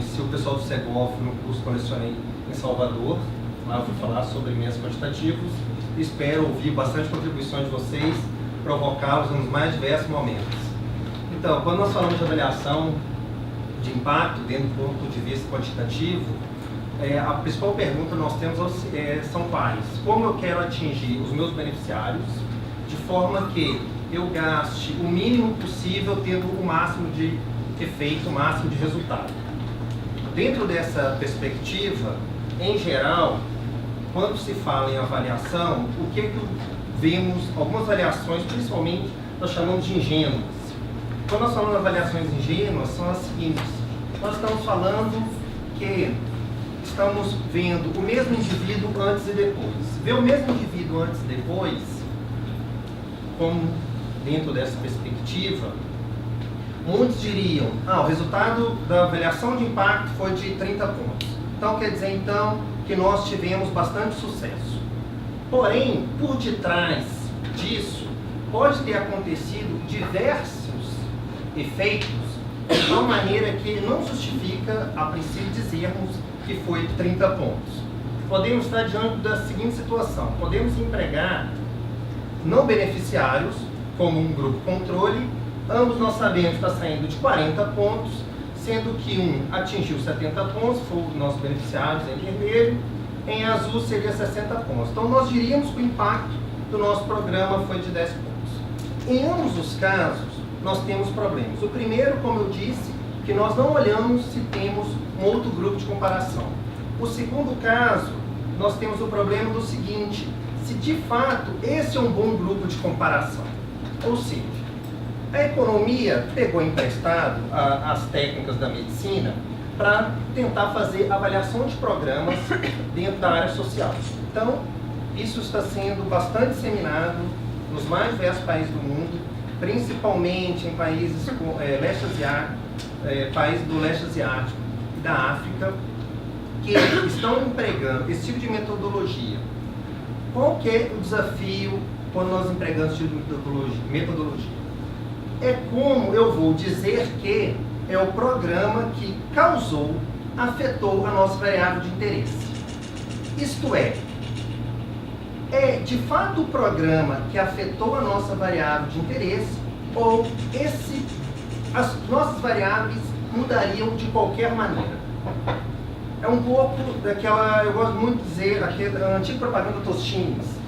conheci o pessoal do Segov no curso que eu lecionei em Salvador. Lá eu fui falar sobre meios quantitativos. Espero ouvir bastante contribuições de vocês, provocá-los nos mais diversos momentos. Então, quando nós falamos de avaliação de impacto dentro do ponto de vista quantitativo, a principal pergunta que nós temos são quais? Como eu quero atingir os meus beneficiários de forma que eu gaste o mínimo possível tendo o máximo de efeito, o máximo de resultado. Dentro dessa perspectiva, em geral, quando se fala em avaliação, o que vemos, algumas variações, principalmente nós chamamos de ingênuas. Quando nós falamos de avaliações ingênuas, são as seguintes: nós estamos falando que estamos vendo o mesmo indivíduo antes e depois. Ver o mesmo indivíduo antes e depois, como dentro dessa perspectiva, muitos diriam, o resultado da avaliação de impacto foi de 30 pontos. Então quer dizer que nós tivemos bastante sucesso. Porém, por detrás disso, pode ter acontecido diversos efeitos de uma maneira que não justifica, a princípio, dizermos que foi 30 pontos. Podemos estar diante da seguinte situação: podemos empregar não beneficiários como um grupo controle. Ambos nós sabemos que está saindo de 40 pontos, sendo que um atingiu 70 pontos, foi o nosso beneficiário em vermelho, em azul seria 60 pontos. Então nós diríamos que o impacto do nosso programa foi de 10 pontos. Em ambos os casos, nós temos problemas. O primeiro, como eu disse, que nós não olhamos se temos um outro grupo de comparação. O segundo caso, nós temos o problema do seguinte: se de fato esse é um bom grupo de comparação. Ou seja, a economia pegou emprestado as técnicas da medicina para tentar fazer avaliação de programas dentro da área social. Então, isso está sendo bastante disseminado nos mais diversos países do mundo, principalmente em países países do leste asiático e da África, que estão empregando esse tipo de metodologia. Qual que é o desafio quando nós empregamos esse tipo de metodologia? É como eu vou dizer que é o programa que afetou a nossa variável de interesse. Isto é de fato o programa que afetou a nossa variável de interesse, ou as nossas variáveis mudariam de qualquer maneira. É um pouco daquela, eu gosto muito de dizer, a antiga propaganda Tostines.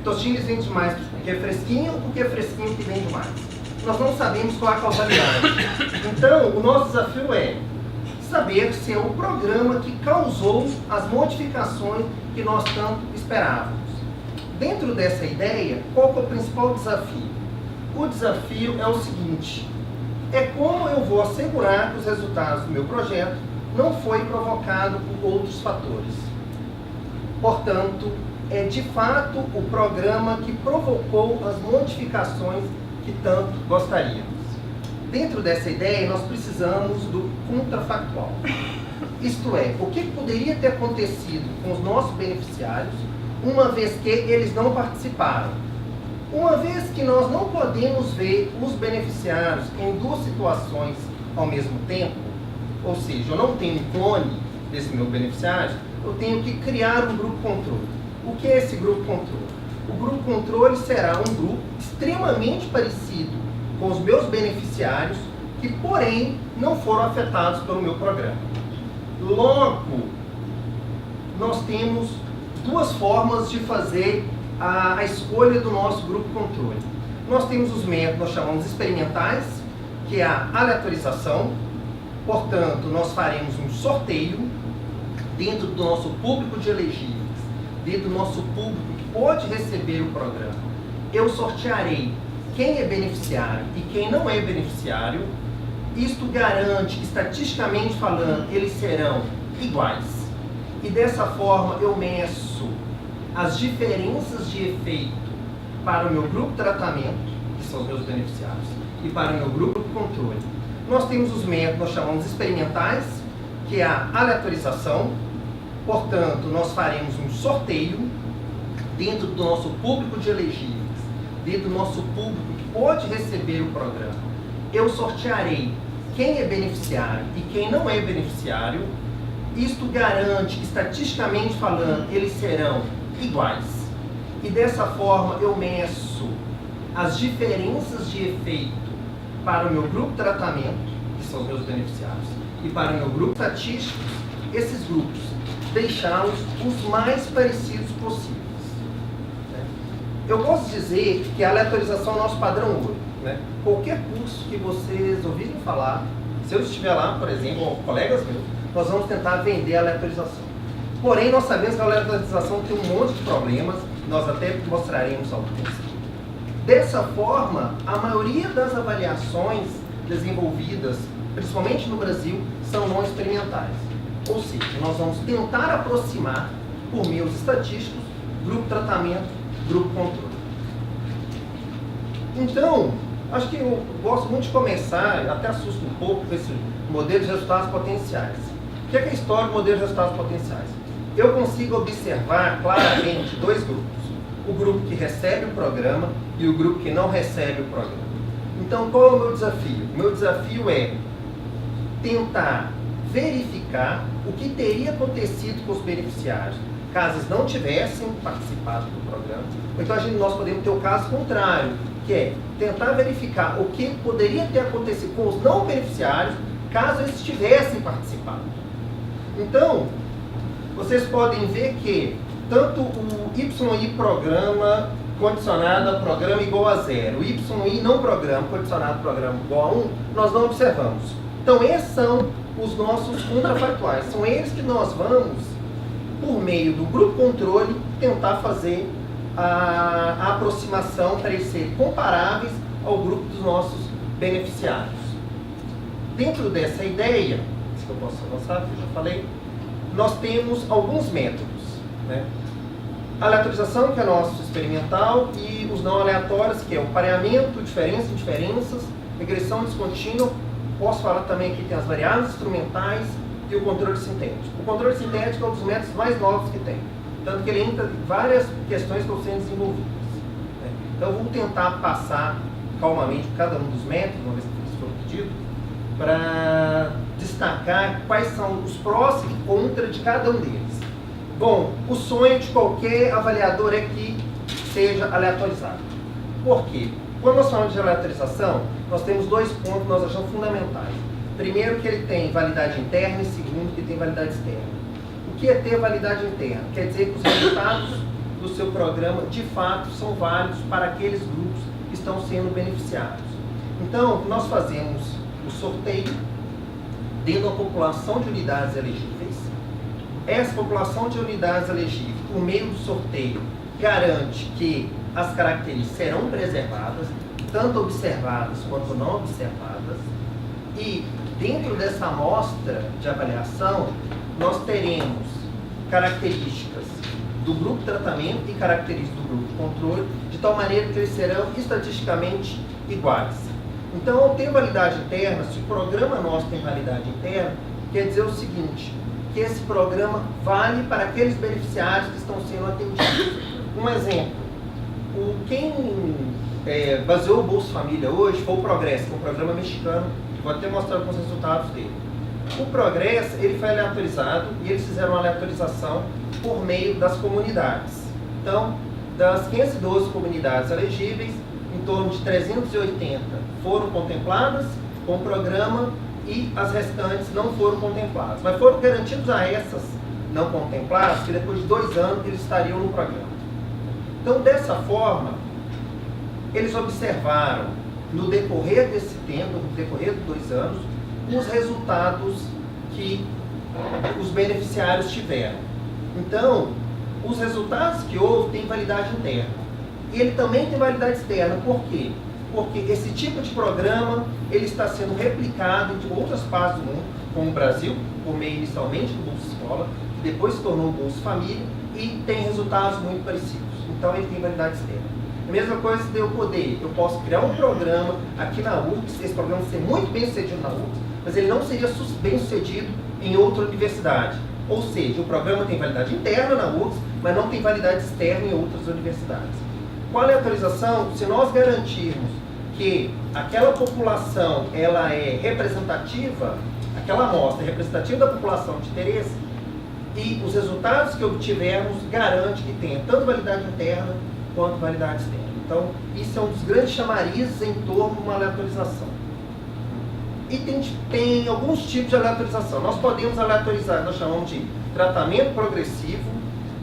Tostines vende mais porque é fresquinho ou porque é fresquinho que vende mais. Nós não sabemos qual é a causalidade. Então, o nosso desafio é saber se é o programa que causou as modificações que nós tanto esperávamos. Dentro dessa ideia, qual que é o principal desafio? O desafio é o seguinte: é como eu vou assegurar que os resultados do meu projeto não foi provocado por outros fatores. Portanto, é de fato o programa que provocou as modificações que tanto gostaríamos. Dentro dessa ideia, nós precisamos do contrafactual. Isto é, o que poderia ter acontecido com os nossos beneficiários, uma vez que eles não participaram. Uma vez que nós não podemos ver os beneficiários em duas situações ao mesmo tempo, ou seja, eu não tenho um clone desse meu beneficiário, eu tenho que criar um grupo controle. O que é esse grupo controle? O grupo controle será um grupo extremamente parecido com os meus beneficiários, que porém não foram afetados pelo meu programa. Logo, nós temos duas formas de fazer a escolha do nosso grupo controle. Nós temos os métodos, nós chamamos experimentais, que é a aleatorização. Portanto, nós faremos um sorteio dentro do nosso público de elegíveis, dentro do nosso público que pode receber o programa. Eu sortearei quem é beneficiário e quem não é beneficiário. Isto garante que, estatisticamente falando, eles serão iguais. E dessa forma eu meço as diferenças de efeito para o meu grupo de tratamento, que são os meus beneficiários, e para o meu grupo de controle. Nós temos os métodos, nós chamamos experimentais, que é a aleatorização. Portanto, nós faremos um sorteio dentro do nosso público de elegíveis, dentro do nosso público que pode receber o programa. Eu sortearei quem é beneficiário e quem não é beneficiário. Isto garante que, estatisticamente falando, eles serão iguais. E dessa forma eu meço as diferenças de efeito para o meu grupo de tratamento, que são os meus beneficiários, e para o meu grupo estatístico, esses grupos, deixá-los os mais parecidos possíveis. Eu posso dizer que a aleatorização é o nosso padrão ouro. Qualquer curso que vocês ouvirem falar, se eu estiver lá, por exemplo, ou colegas meus, nós vamos tentar vender a aleatorização. Porém, nós sabemos que a aleatorização tem um monte de problemas, nós até mostraremos alguns. Dessa forma, a maioria das avaliações desenvolvidas, principalmente no Brasil, são não experimentais. Ou seja, nós vamos tentar aproximar, por meios estatísticos, grupo tratamento, grupo controle. Então, acho que eu gosto muito de começar, até assusta um pouco, com esse modelo de resultados potenciais. O que é a história do modelo de resultados potenciais? Eu consigo observar claramente dois grupos. O grupo que recebe o programa e o grupo que não recebe o programa. Então, qual é o meu desafio? O meu desafio é tentar verificar o que teria acontecido com os beneficiários caso eles não tivessem participado do programa. Então, nós podemos ter o caso contrário, que é tentar verificar o que poderia ter acontecido com os não beneficiários caso eles tivessem participado. Então, vocês podem ver que tanto o YI programa condicionado a programa igual a 0, o YI não programa condicionado a programa igual a 1, nós não observamos. Então, esses são os nossos contrafactuais. São eles que nós vamos, por meio do grupo controle, tentar fazer a aproximação para eles serem comparáveis ao grupo dos nossos beneficiários. Dentro dessa ideia, se eu posso avançar, que eu já falei, nós temos alguns métodos. A aleatorização, que é nosso experimental, e os não aleatórios, que é o pareamento, diferença, diferenças, regressão descontínua. Posso falar também que tem as variáveis instrumentais e o controle sintético. O controle sintético é um dos métodos mais novos que tem, tanto que ele entra em várias questões que estão sendo desenvolvidas. Então eu vou tentar passar calmamente cada um dos métodos, uma vez que isso for pedido, para destacar quais são os prós e contras de cada um deles. Bom, o sonho de qualquer avaliador é que seja aleatorizado. Por quê? Quando nós falamos de aleatorização, nós temos dois pontos que nós achamos fundamentais. Primeiro, que ele tem validade interna, e segundo, que tem validade externa. O que é ter validade interna? Quer dizer que os resultados do seu programa, de fato, são válidos para aqueles grupos que estão sendo beneficiados. Então, nós fazemos o sorteio dentro da população de unidades elegíveis. Essa população de unidades elegíveis, por meio do sorteio, garante que as características serão preservadas, tanto observadas quanto não observadas, e dentro dessa amostra de avaliação, nós teremos características do grupo de tratamento e características do grupo de controle, de tal maneira que eles serão estatisticamente iguais. Então, ao ter validade interna, se o programa nosso tem validade interna, quer dizer o seguinte, que esse programa vale para aqueles beneficiários que estão sendo atendidos. Um exemplo, quem baseou o Bolsa Família hoje foi o Progresso, que é um programa mexicano, que vou até mostrar alguns resultados dele. O Progresso, ele foi aleatorizado e eles fizeram uma aleatorização por meio das comunidades. Então, das 512 comunidades elegíveis, em torno de 380 foram contempladas com o programa e as restantes não foram contempladas. Mas foram garantidos a essas não contempladas que depois de 2 anos eles estariam no programa. Então, dessa forma, eles observaram no decorrer desse tempo, no decorrer de 2 anos, os resultados que os beneficiários tiveram. Então, os resultados que houve têm validade interna. E ele também tem validade externa. Por quê? Porque esse tipo de programa ele está sendo replicado em outras partes do mundo, como o Brasil, por meio inicialmente do Bolsa Escola, que depois se tornou o Bolsa Família, e tem resultados muito parecidos. Então, ele tem validade externa. A mesma coisa de eu posso criar um programa aqui na URGS, esse programa ser muito bem sucedido na URGS, mas ele não seria bem sucedido em outra universidade. Ou seja, o programa tem validade interna na URGS, mas não tem validade externa em outras universidades. Com a aleatorização, se nós garantirmos que aquela população ela é representativa, aquela amostra é representativa da população de interesse, e os resultados que obtivermos garante que tenha tanto validade interna quanto validade externa. Então, isso é um dos grandes chamarizes em torno de uma aleatorização. E tem alguns tipos de aleatorização. Nós podemos aleatorizar, nós chamamos de tratamento progressivo,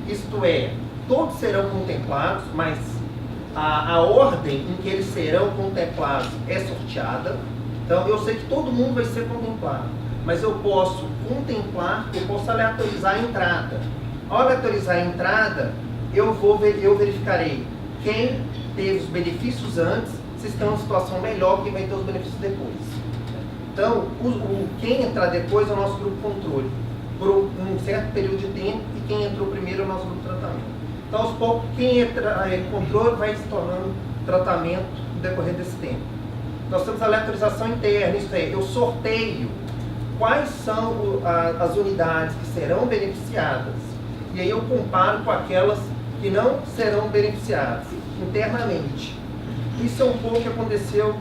isto é, todos serão contemplados, mas a ordem em que eles serão contemplados é sorteada. Então, eu sei que todo mundo vai ser contemplado, mas eu posso contemplar, eu posso aleatorizar a entrada. Ao aleatorizar a entrada, eu verificarei quem teve os benefícios antes, se estão em situação melhor, quem vai ter os benefícios depois. Então, quem entrar depois é o nosso grupo controle, por um certo período de tempo, e quem entrou primeiro é o nosso grupo de tratamento. Então, aos poucos, quem entra controle vai se tornando tratamento no decorrer desse tempo. Nós temos a aleatorização interna, isto é, eu sorteio quais são as unidades que serão beneficiadas, e aí eu comparo com aquelas que não serão beneficiadas internamente. Isso é um pouco que aconteceu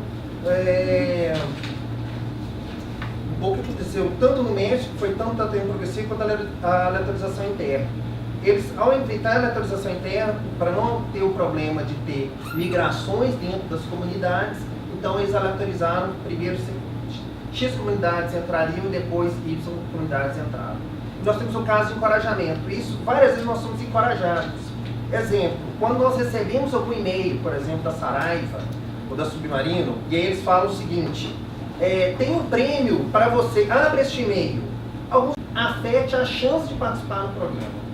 tanto no México, foi tanto tratamento progressivo, quanto a aleatorização interna. Eles, ao evitar a aleatorização interna, para não ter o problema de ter migrações dentro das comunidades, então eles aleatorizaram primeiro X comunidades entrariam e depois Y comunidades entraram. Nós temos o caso de encorajamento. Isso, várias vezes nós somos encorajados. Exemplo, quando nós recebemos algum e-mail, por exemplo, da Saraiva ou da Submarino, e aí eles falam o seguinte, tem um prêmio para você, abre este e-mail. Alguns afete a chance de participar no programa.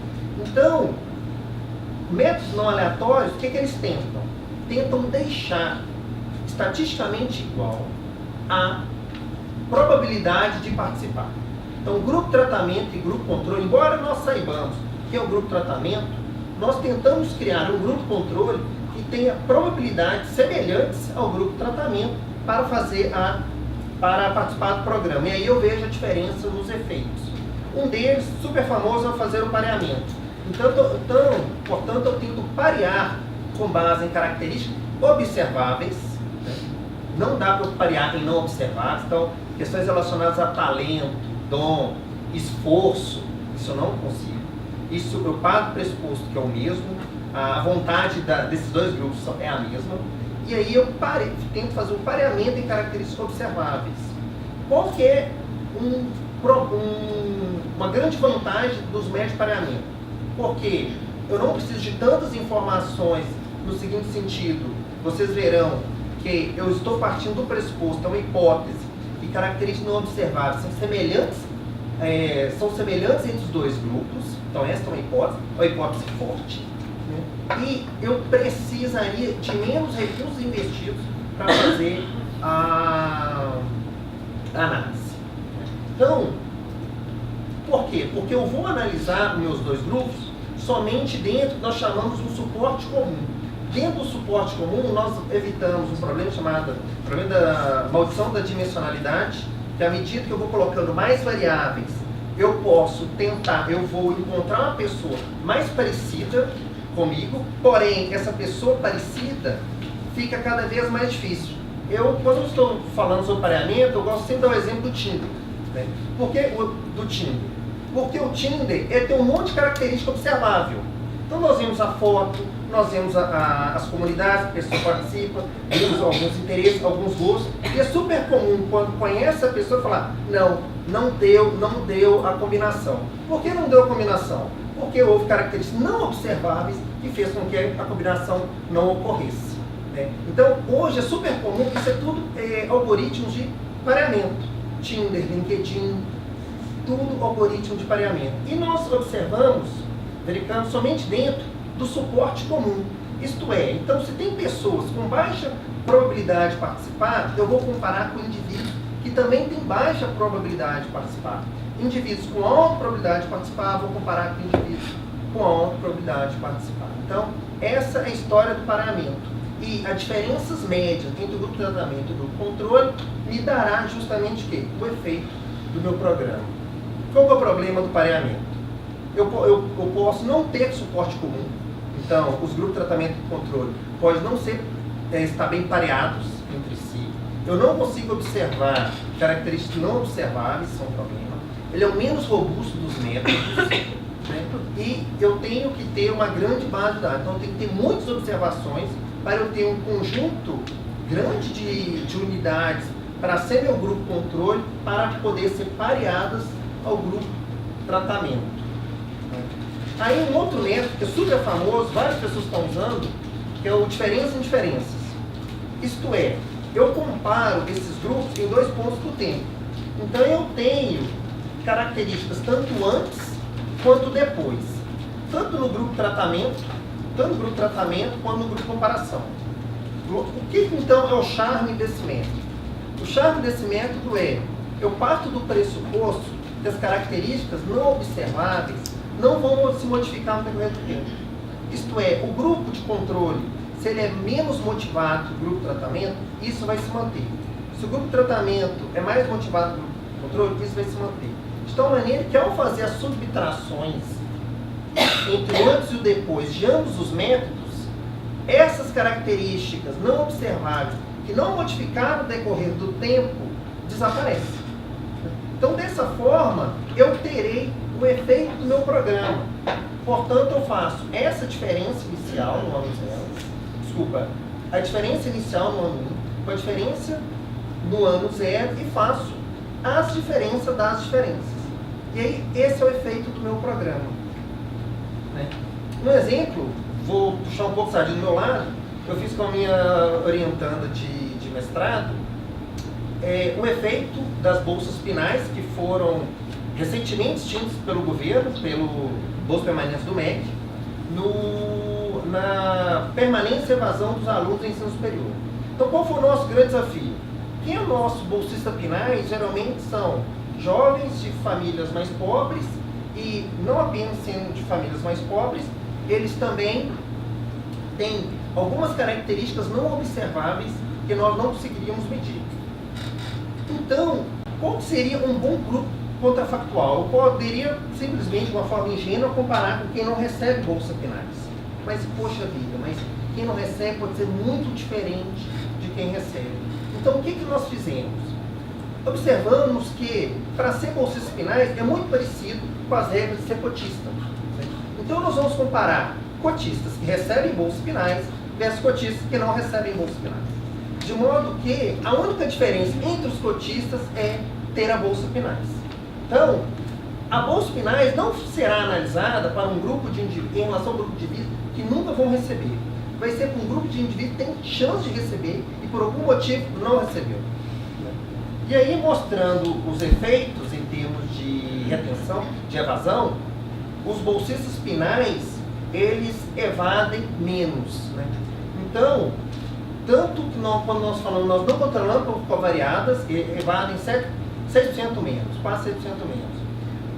Então, métodos não aleatórios, o que eles tentam? Tentam deixar estatisticamente igual a probabilidade de participar. Então, grupo tratamento e grupo controle, embora nós saibamos que é o grupo tratamento, nós tentamos criar um grupo controle que tenha probabilidades semelhantes ao grupo tratamento para participar do programa. E aí eu vejo a diferença nos efeitos. Um deles, super famoso, é fazer o pareamento. Portanto, eu tento parear com base em características observáveis. Não dá para parear em não observados. Então, questões relacionadas a talento, dom, esforço, isso eu não consigo. Isso eu paro do pressuposto que é o mesmo, a vontade desses dois grupos é a mesma, e aí eu tento fazer um pareamento em características observáveis. Qual que é uma grande vantagem dos métodos de pareamento? Porque eu não preciso de tantas informações no seguinte sentido, vocês verão que eu estou partindo do pressuposto, é uma hipótese, e características não observáveis são semelhantes entre os dois grupos, então esta é uma hipótese forte, né? E eu precisaria de menos recursos investidos para fazer a análise. Então, por quê? Porque eu vou analisar meus dois grupos somente dentro, nós chamamos um suporte comum. Dentro do suporte comum, nós evitamos um problema chamado problema da maldição da dimensionalidade, que à medida que eu vou colocando mais variáveis, eu vou encontrar uma pessoa mais parecida comigo, porém, essa pessoa parecida fica cada vez mais difícil. Quando eu estou falando sobre pareamento, eu gosto sempre de dar o exemplo do Tinder. Né? Por que do Tinder? Porque o Tinder tem um monte de característica observável. Então nós vemos a foto, nós vemos as comunidades, a pessoa participa, vemos alguns interesses, alguns gostos, e é super comum quando conhece a pessoa falar, não deu a combinação. Por que não deu a combinação? Porque houve características não observáveis que fez com que a combinação não ocorresse. Né? Então hoje é super comum, isso é tudo algoritmos de pareamento, Tinder, LinkedIn, tudo algoritmo de pareamento. E nós verificamos somente dentro do suporte comum. Isto é, então se tem pessoas com baixa probabilidade de participar, eu vou comparar com indivíduos que também têm baixa probabilidade de participar. Indivíduos com alta probabilidade de participar, vou comparar com indivíduos com alta probabilidade de participar. Então, essa é a história do pareamento. E as diferenças médias entre o grupo de tratamento e o grupo controle me dará justamente o quê? O efeito do meu programa. Qual é o problema do pareamento? Eu posso não ter suporte comum, então os grupos de tratamento e controle podem não estar bem pareados, entre si. Eu não consigo observar características não observáveis, são um problema. Ele é o menos robusto dos métodos, né? E eu tenho que ter uma grande base de dados. Então eu tenho que ter muitas observações para eu ter um conjunto grande de unidades para ser meu grupo controle, para poder ser pareadas ao grupo tratamento. Aí um outro método que é super famoso, várias pessoas estão usando, que é o diferença em diferenças. Isto é, eu comparo esses grupos em 2 pontos do tempo. Então eu tenho características tanto antes quanto depois. Tanto no grupo tratamento quanto no grupo comparação. O que então é o charme desse método? O charme desse método é, eu parto do pressuposto que as características não observáveis não vão se modificar no decorrer do tempo. Isto é, o grupo de controle, se ele é menos motivado que o grupo de tratamento, isso vai se manter. Se o grupo de tratamento é mais motivado que o grupo de controle, isso vai se manter. De tal maneira que ao fazer as subtrações entre o antes e o depois de ambos os métodos, essas características não observáveis, que não modificaram no decorrer do tempo, desaparecem. Então, dessa forma, eu terei o efeito do meu programa. Portanto, eu faço essa diferença inicial no ano 0, a diferença inicial no ano 1, com a diferença no ano 0 e faço as diferenças das diferenças. E aí, esse é o efeito do meu programa. Né? Um exemplo, vou puxar um pouco o sardinha do meu lado, eu fiz com a minha orientanda de mestrado, o efeito das bolsas pinais que foram recentemente extintas pelo governo, pelo Bolsa Permanência do MEC, na permanência e evasão dos alunos do ensino superior. Então, qual foi o nosso grande desafio? Quem é o nosso bolsista pinais? Geralmente são jovens de famílias mais pobres e, não apenas sendo de famílias mais pobres, eles também têm algumas características não observáveis que nós não conseguiríamos medir. Então, qual seria um bom grupo contrafactual? Eu poderia, simplesmente, de uma forma ingênua, comparar com quem não recebe bolsa pinais. Mas, poxa vida, mas quem não recebe pode ser muito diferente de quem recebe. Então, o que nós fizemos? Observamos que, para ser bolsista pinais, é muito parecido com as regras de ser cotista. Então, nós vamos comparar cotistas que recebem bolsas pinais versus cotistas que não recebem bolsas pinais. De modo que a única diferença entre os cotistas é ter a bolsa pinais. Então, a bolsa pinais não será analisada para um grupo de indivíduos, em relação ao grupo de indivíduos que nunca vão receber. Vai ser para um grupo de indivíduos que tem chance de receber e por algum motivo não recebeu. E aí, mostrando os efeitos em termos de retenção, de evasão, os bolsistas pinais, eles evadem menos. Né? Então, tanto que quando nós falamos, nós não controlamos por covariadas, evadem 6% menos, quase 6% menos.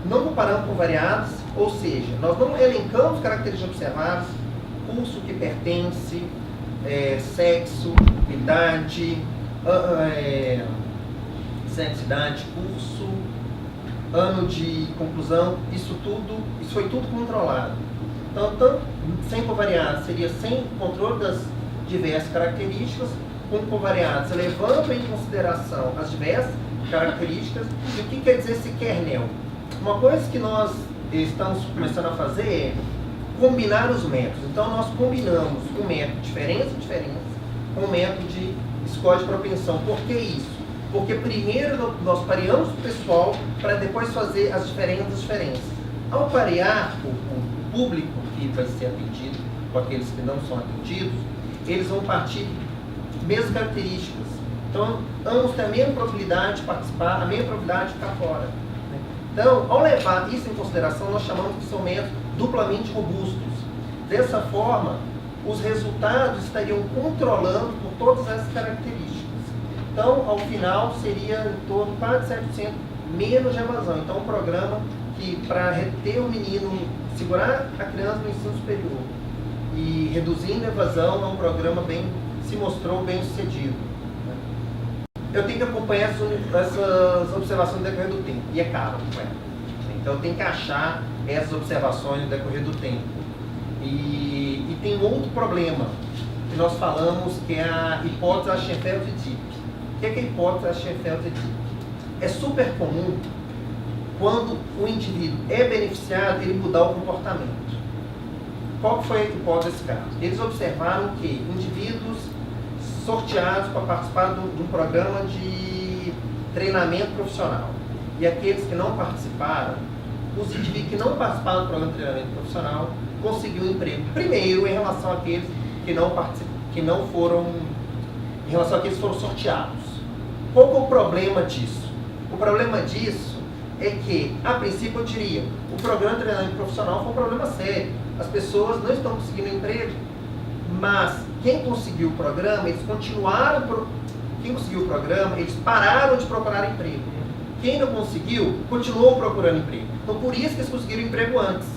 Não comparamos com variadas, ou seja, nós não elencamos características observáveis, curso que pertence, sexo, idade, curso, ano de conclusão, isso foi tudo controlado. Então, tanto sem covariadas seria sem controle das diversas características, com covariadas levando em consideração as diversas características. E o que quer dizer esse kernel? Uma coisa que nós estamos começando a fazer é combinar os métodos. Então, nós combinamos um método de diferença com um método de score de propensão. Por que isso? Porque primeiro nós pareamos o pessoal para depois fazer as diferenças. Ao parear o público que vai ser atendido com aqueles que não são atendidos, eles vão partir de mesmas características. Então, ambos têm a mesma probabilidade de participar, a mesma probabilidade de ficar fora. Então, ao levar isso em consideração, nós chamamos que são métodos duplamente robustos. Dessa forma, os resultados estariam controlando por todas essas características. Então, ao final, seria em torno de quase 7% menos de evasão. Então, um programa que, para reter o menino, segurar a criança no ensino superior e reduzindo a evasão, é um programa se mostrou bem sucedido. Eu tenho que acompanhar essas observações no decorrer do tempo, e é caro acompanhar. Então, eu tenho que achar essas observações no decorrer do tempo. E tem um outro problema. que nós falamos que é a hipótese Ashenfeld-Dipp. O que é a hipótese Ashenfeld-Dipp? É super comum, quando o indivíduo é beneficiado, ele mudar o comportamento. Qual foi a hipótese desse caso? Eles observaram que indivíduos sorteados para participar de um programa de treinamento profissional e aqueles que não participaram, os indivíduos que não participaram do programa de treinamento profissional conseguiram um emprego primeiro em relação àqueles que não foram sorteados. Qual é o problema disso? O problema disso é que, a princípio, eu diria, o programa de treinamento profissional foi um problema sério. As pessoas não estão conseguindo emprego, mas quem conseguiu o programa, eles continuaram. Quem conseguiu o programa, eles pararam de procurar emprego. Quem não conseguiu, continuou procurando emprego. Então, por isso que eles conseguiram emprego antes.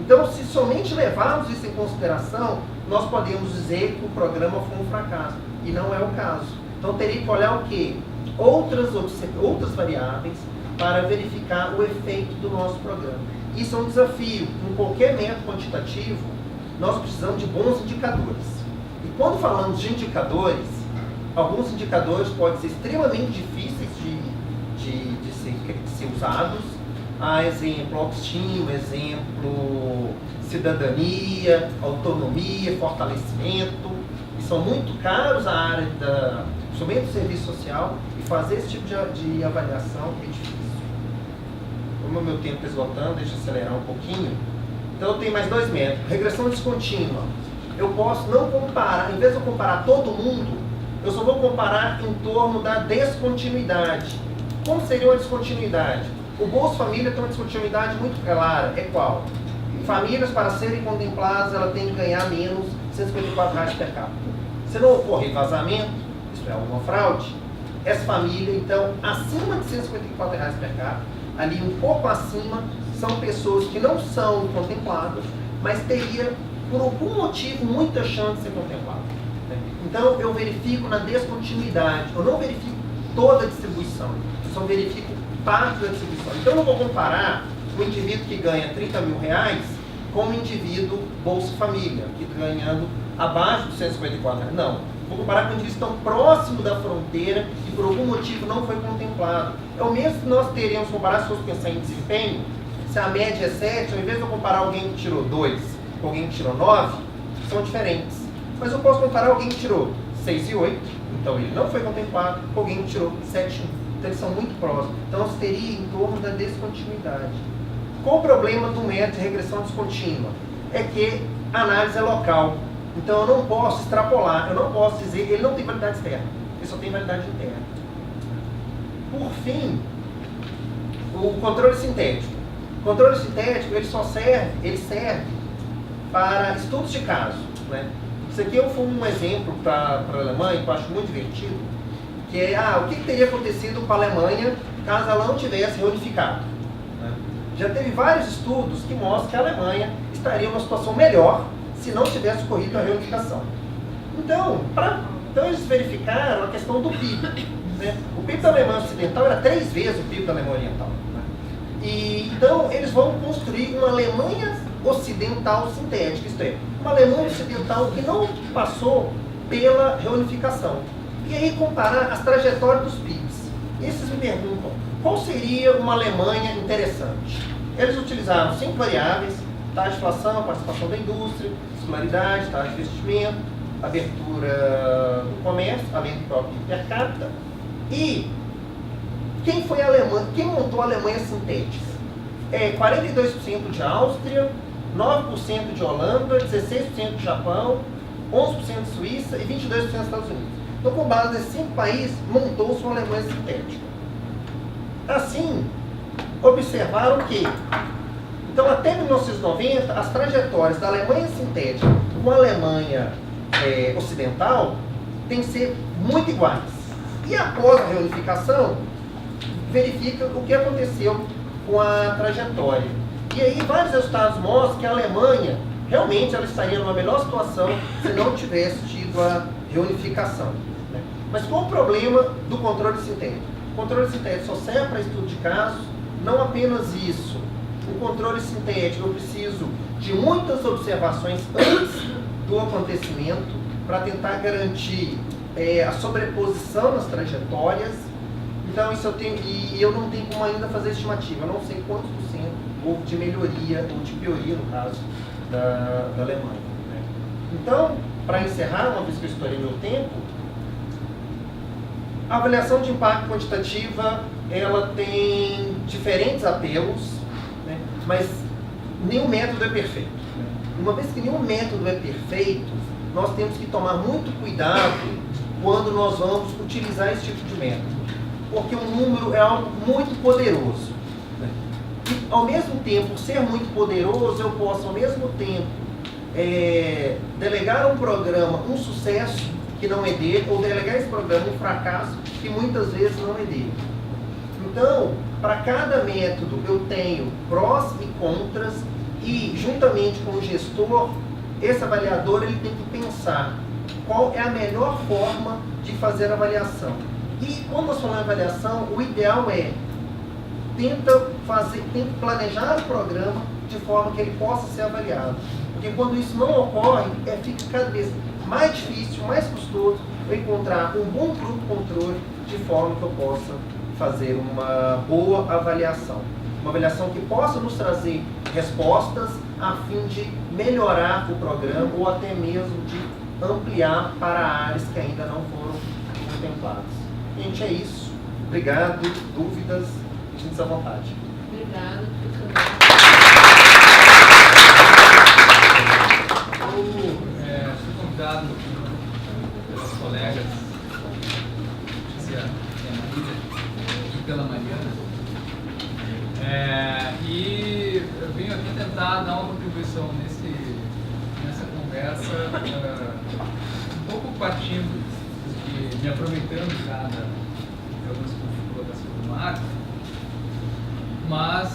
Então, se somente levarmos isso em consideração, nós podemos dizer que o programa foi um fracasso. E não é o caso. Então, teria que olhar o quê? Outras variáveis para verificar o efeito do nosso programa. Isso é um desafio. Em qualquer método quantitativo, nós precisamos de bons indicadores. E quando falamos de indicadores, alguns indicadores podem ser extremamente difíceis de ser usados. Exemplo, autoestima, exemplo, cidadania, autonomia, fortalecimento. E são muito caros a área somente do serviço social, e fazer esse tipo de avaliação é difícil. Como o meu tempo está esgotando, deixa eu acelerar um pouquinho. Então eu tenho mais dois métodos. Regressão descontínua. Eu posso não comparar, em vez de eu comparar todo mundo, eu só vou comparar em torno da descontinuidade. Como seria uma descontinuidade? O Bolsa Família tem uma descontinuidade muito clara. É qual? Famílias, para serem contempladas, ela tem que ganhar menos R$ 154 per capita. Se não ocorrer vazamento, isso é alguma fraude, essa família, então, acima de R$ 154 per capita, ali um pouco acima, são pessoas que não são contempladas, mas teria, por algum motivo, muita chance de ser contemplada. Então, eu verifico na descontinuidade, eu não verifico toda a distribuição, eu só verifico parte da distribuição. Então, eu não vou comparar o indivíduo que ganha R$30 mil com o indivíduo Bolsa Família, que está ganhando abaixo dos 154 reais. Não. Vou comparar com indivíduos que estão próximo da fronteira e por algum motivo não foi contemplado. É o mesmo que nós teríamos comparar, se fosse pensar em desempenho, se a média é 7, ao invés de eu comparar alguém que tirou 2 com alguém que tirou 9, são diferentes. Mas eu posso comparar alguém que tirou 6 e 8, então ele não foi contemplado, com alguém que tirou 7 e 1. Então eles são muito próximos. Então nós teríamos em torno da descontinuidade. Qual o problema do método de regressão descontínua? É que a análise é local. Então eu não posso extrapolar, eu não posso dizer, ele não tem validade externa, ele só tem validade interna. Por fim, o controle sintético. O controle sintético, ele serve para estudos de caso. Né? Isso aqui foi um exemplo para a Alemanha, que eu acho muito divertido, que é, o que teria acontecido com a Alemanha caso ela não tivesse reunificado. Né? Já teve vários estudos que mostram que a Alemanha estaria em uma situação melhor se não tivesse ocorrido a reunificação. Então, eles verificaram a questão do PIB. Né? O PIB da Alemanha Ocidental era 3 vezes o PIB da Alemanha Oriental. Né? E, então, eles vão construir uma Alemanha Ocidental sintética, isto é, uma Alemanha Ocidental que não passou pela reunificação. E aí comparar as trajetórias dos PIBs. E vocês me perguntam, qual seria uma Alemanha interessante? Eles utilizaram 5 variáveis: taxa de inflação, participação da indústria, escolaridade, taxa de investimento, abertura do comércio, além do próprio per capita. E quem montou a Alemanha sintética? 42% de Áustria, 9% de Holanda, 16% de Japão, 11% de Suíça e 22% dos Estados Unidos. Então, com base nesses 5 países, montou-se uma Alemanha sintética. Assim, observaram que, então, até 1990, as trajetórias da Alemanha sintética com a Alemanha ocidental têm que ser muito iguais. E após a reunificação, verifica o que aconteceu com a trajetória. E aí, vários resultados mostram que a Alemanha, realmente, ela estaria numa melhor situação se não tivesse tido a reunificação. Né? Mas qual o problema do controle sintético? O controle sintético só serve para estudo de casos, não apenas isso. O controle sintético, eu preciso de muitas observações antes do acontecimento para tentar garantir a sobreposição nas trajetórias. Então, isso eu tenho, e eu não tenho como ainda fazer estimativa, eu não sei quantos por cento houve de melhoria, ou de pioria, no caso, da Alemanha. Né? Então, para encerrar, uma vez que eu estourei meu tempo, a avaliação de impacto quantitativa, ela tem diferentes apelos, né? Mas nenhum método é perfeito. Né? Uma vez que nenhum método é perfeito, nós temos que tomar muito cuidado quando nós vamos utilizar esse tipo de método. Porque o número é algo muito poderoso. Né? E, ao mesmo tempo, ser muito poderoso, eu posso, ao mesmo tempo, delegar a um programa um sucesso que não é dele, ou delegar esse programa um fracasso que muitas vezes não é dele. Então, para cada método, eu tenho prós e contras, e, juntamente com o gestor, esse avaliador ele tem que pensar qual é a melhor forma de fazer a avaliação. E quando nós falamos em avaliação, o ideal é tenta planejar o programa de forma que ele possa ser avaliado. Porque quando isso não ocorre, fica cada vez mais difícil, mais custoso eu encontrar um bom grupo controle de forma que eu possa fazer uma boa avaliação. Uma avaliação que possa nos trazer respostas a fim de melhorar o programa ou até mesmo de ampliar para áreas que ainda não foram contempladas. Gente, é isso. Obrigado. Dúvidas? Sinta-se à vontade. Obrigado. Eu fui convidado pelas colegas e pela Mariana, e eu venho aqui tentar dar uma contribuição nessa conversa, um pouco partindo, me aproveitando já de algumas colocações do Marco, mas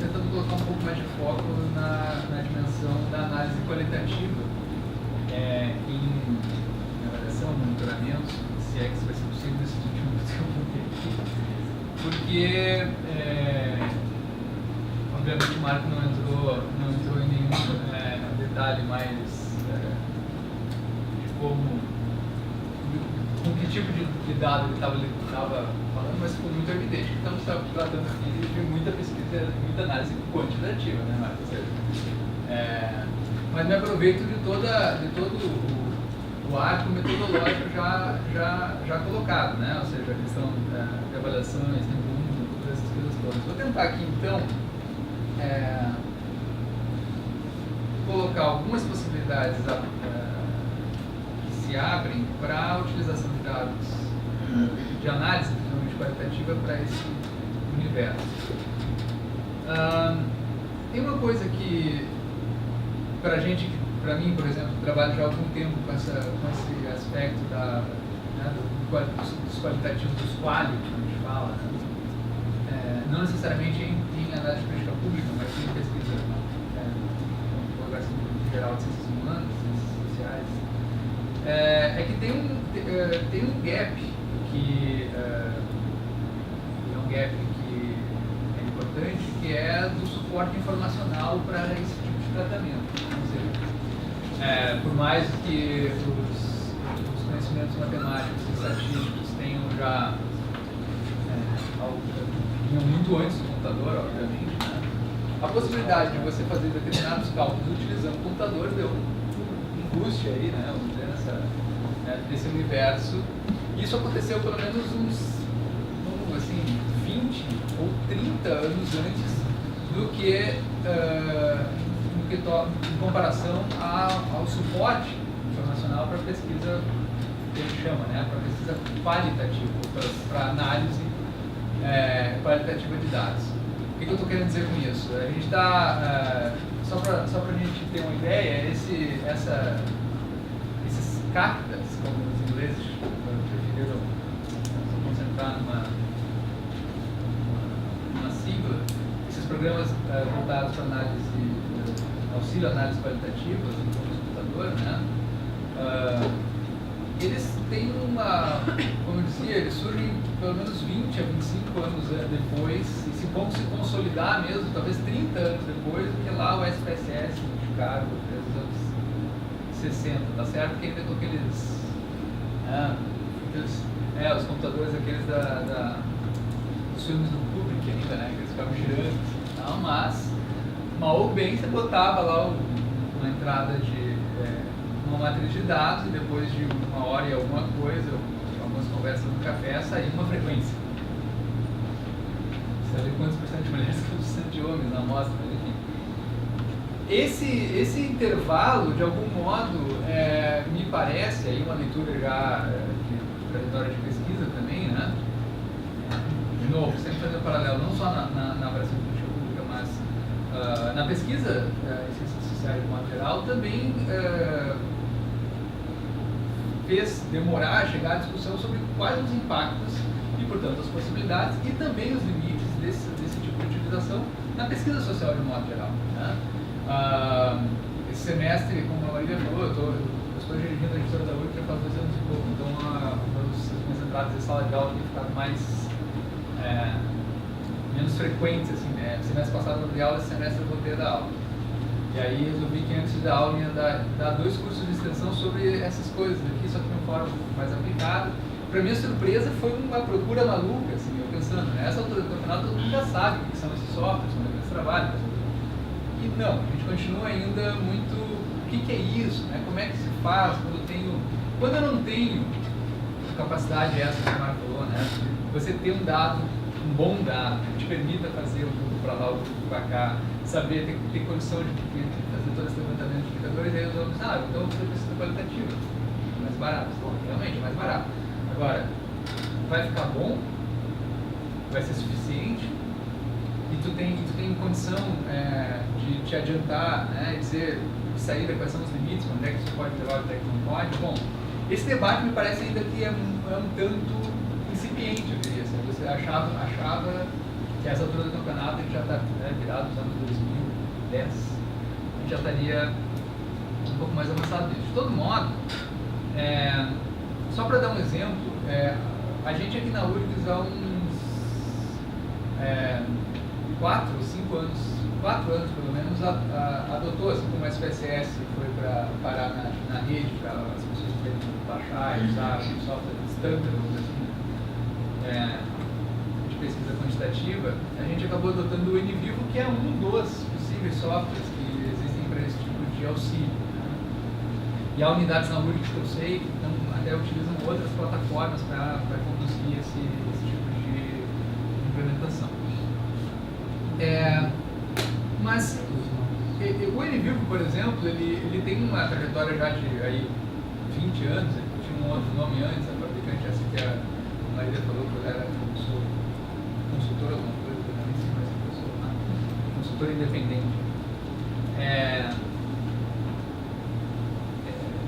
tentando colocar um pouco mais de foco na dimensão da análise qualitativa em avaliação, monitoramento, se é que isso vai ser possível nesses últimos tempos, porque obviamente o Marco não entrou em nenhum detalhe mais de como, com que tipo de dado ele estava falando, mas ficou muito evidente que estamos tratando aqui de muita pesquisa, muita análise quantitativa, né, Marco? Ou seja, mas me aproveito de todo o arco metodológico já colocado, né? Ou seja, a questão de avaliações, de volume, todas essas coisas todas. Vou tentar aqui, então, colocar algumas possibilidades que se abrem para a utilização de dados de análise, principalmente qualitativa, para esse universo. Tem uma coisa que, para mim, por exemplo, trabalho já há algum tempo com esse aspecto dos qualitativos, dos quali, que a gente fala, né? Não necessariamente em análise de política pública, mas em pesquisa, em geral de ciências humanas, ciências sociais, é que tem um gap que é um gap que é importante, que é do suporte informacional para esse tipo de tratamento. Ou seja, por mais que os conhecimentos matemáticos e estatísticos tenham já vinham muito antes do computador, obviamente, né? A possibilidade de você fazer determinados cálculos utilizando o computador deu um boost aí, né? Vamos dizer, nesse universo. Isso aconteceu pelo menos uns 20 ou 30 anos antes do que em comparação ao suporte informacional para pesquisa, que a gente chama, né? Para pesquisa qualitativa, para análise qualitativa de dados. O que eu estou querendo dizer com isso? A gente está, só para a gente ter uma ideia, esses CAPTAs, como os ingleses preferiram se concentrar numa sigla, esses programas voltados para análise, auxílio à análise qualitativa no computador, né? Eles têm como eu dizia, eles surgem pelo menos 20 a 25 anos depois, e se vão se consolidar mesmo, talvez 30 anos depois, do que lá o SPSS de Chicago, nos anos 60, tá certo? Que ainda com aqueles os computadores aqueles dos filmes do Kubrick ainda, né? Que eles ficavam girando e tal, mas mal ou bem você botava lá uma entrada de uma matriz de dados e depois de uma hora e alguma coisa, algumas conversas no café, saía uma frequência. Você sabe quantos por cento de mulheres, quantos por cento de homens na amostra, mas enfim. Esse intervalo, de algum modo, me parece, aí uma leitura já de trajetória de pesquisa também, né? De novo, sempre fazendo paralelo, não só na avaliação de política pública, mas na pesquisa em ciências sociais de modo geral, também fez demorar a chegar à discussão sobre quais os impactos e, portanto, as possibilidades e também os limites desse tipo de utilização na pesquisa social de modo geral, né? Esse semestre, como a Marília falou, eu estou dirigindo a editora da URGS já faz 2 anos e pouco, então as minhas entradas em sala de aula têm ficado menos frequentes, assim, né? Semestre passado eu dei aula, esse semestre eu voltei a dar aula. E aí resolvi que antes de dar aula ia dar 2 cursos de extensão sobre essas coisas aqui, só que de uma forma um pouco mais aplicada. Para minha surpresa foi uma procura maluca, assim, eu pensando, nessa altura do campeonato todo mundo já sabe o que são esses softwares, como é que eles trabalham. E não, a gente continua ainda muito, o que é isso, né? Como é que se faz quando eu não tenho capacidade essa que o Marco falou, né? Você ter um dado, um bom dado, que te permita fazer o grupo para lá, o grupo para cá, saber, ter condição de fazer todo esse levantamento de indicadores, aí os outros, então você precisa qualitativo, mais barato, realmente mais barato. Agora, vai ficar bom? Vai ser suficiente? E tu tem condição de te adiantar, né, de sair quais são os limites, onde é que você pode levar, onde é que não pode. Bom, esse debate me parece ainda que é um tanto incipiente, eu diria assim. Você achava que essa altura do campeonato a gente já está virado nos anos 2010, a gente já estaria um pouco mais avançado nisso. De todo modo, só para dar um exemplo, a gente aqui na URGS há uns 4 ou 5 anos, 4 anos pelo menos, adotou, assim como a SPSS foi para parar na rede, para as pessoas poderem baixar e usar o software standard, assim, de pesquisa quantitativa, a gente acabou adotando o NVivo, que é um dos possíveis softwares que existem para esse tipo de auxílio. Né? E há unidades na URGS que eu sei que até utilizam outras plataformas para conduzir esse tipo de implementação. Mas o NVivo, por exemplo, ele tem uma trajetória já de 20 anos, ele tinha um outro nome antes, a fabricante, essa que a Marília falou que eu era consultora, alguma coisa, eu não sei mais que eu sou, consultora independente.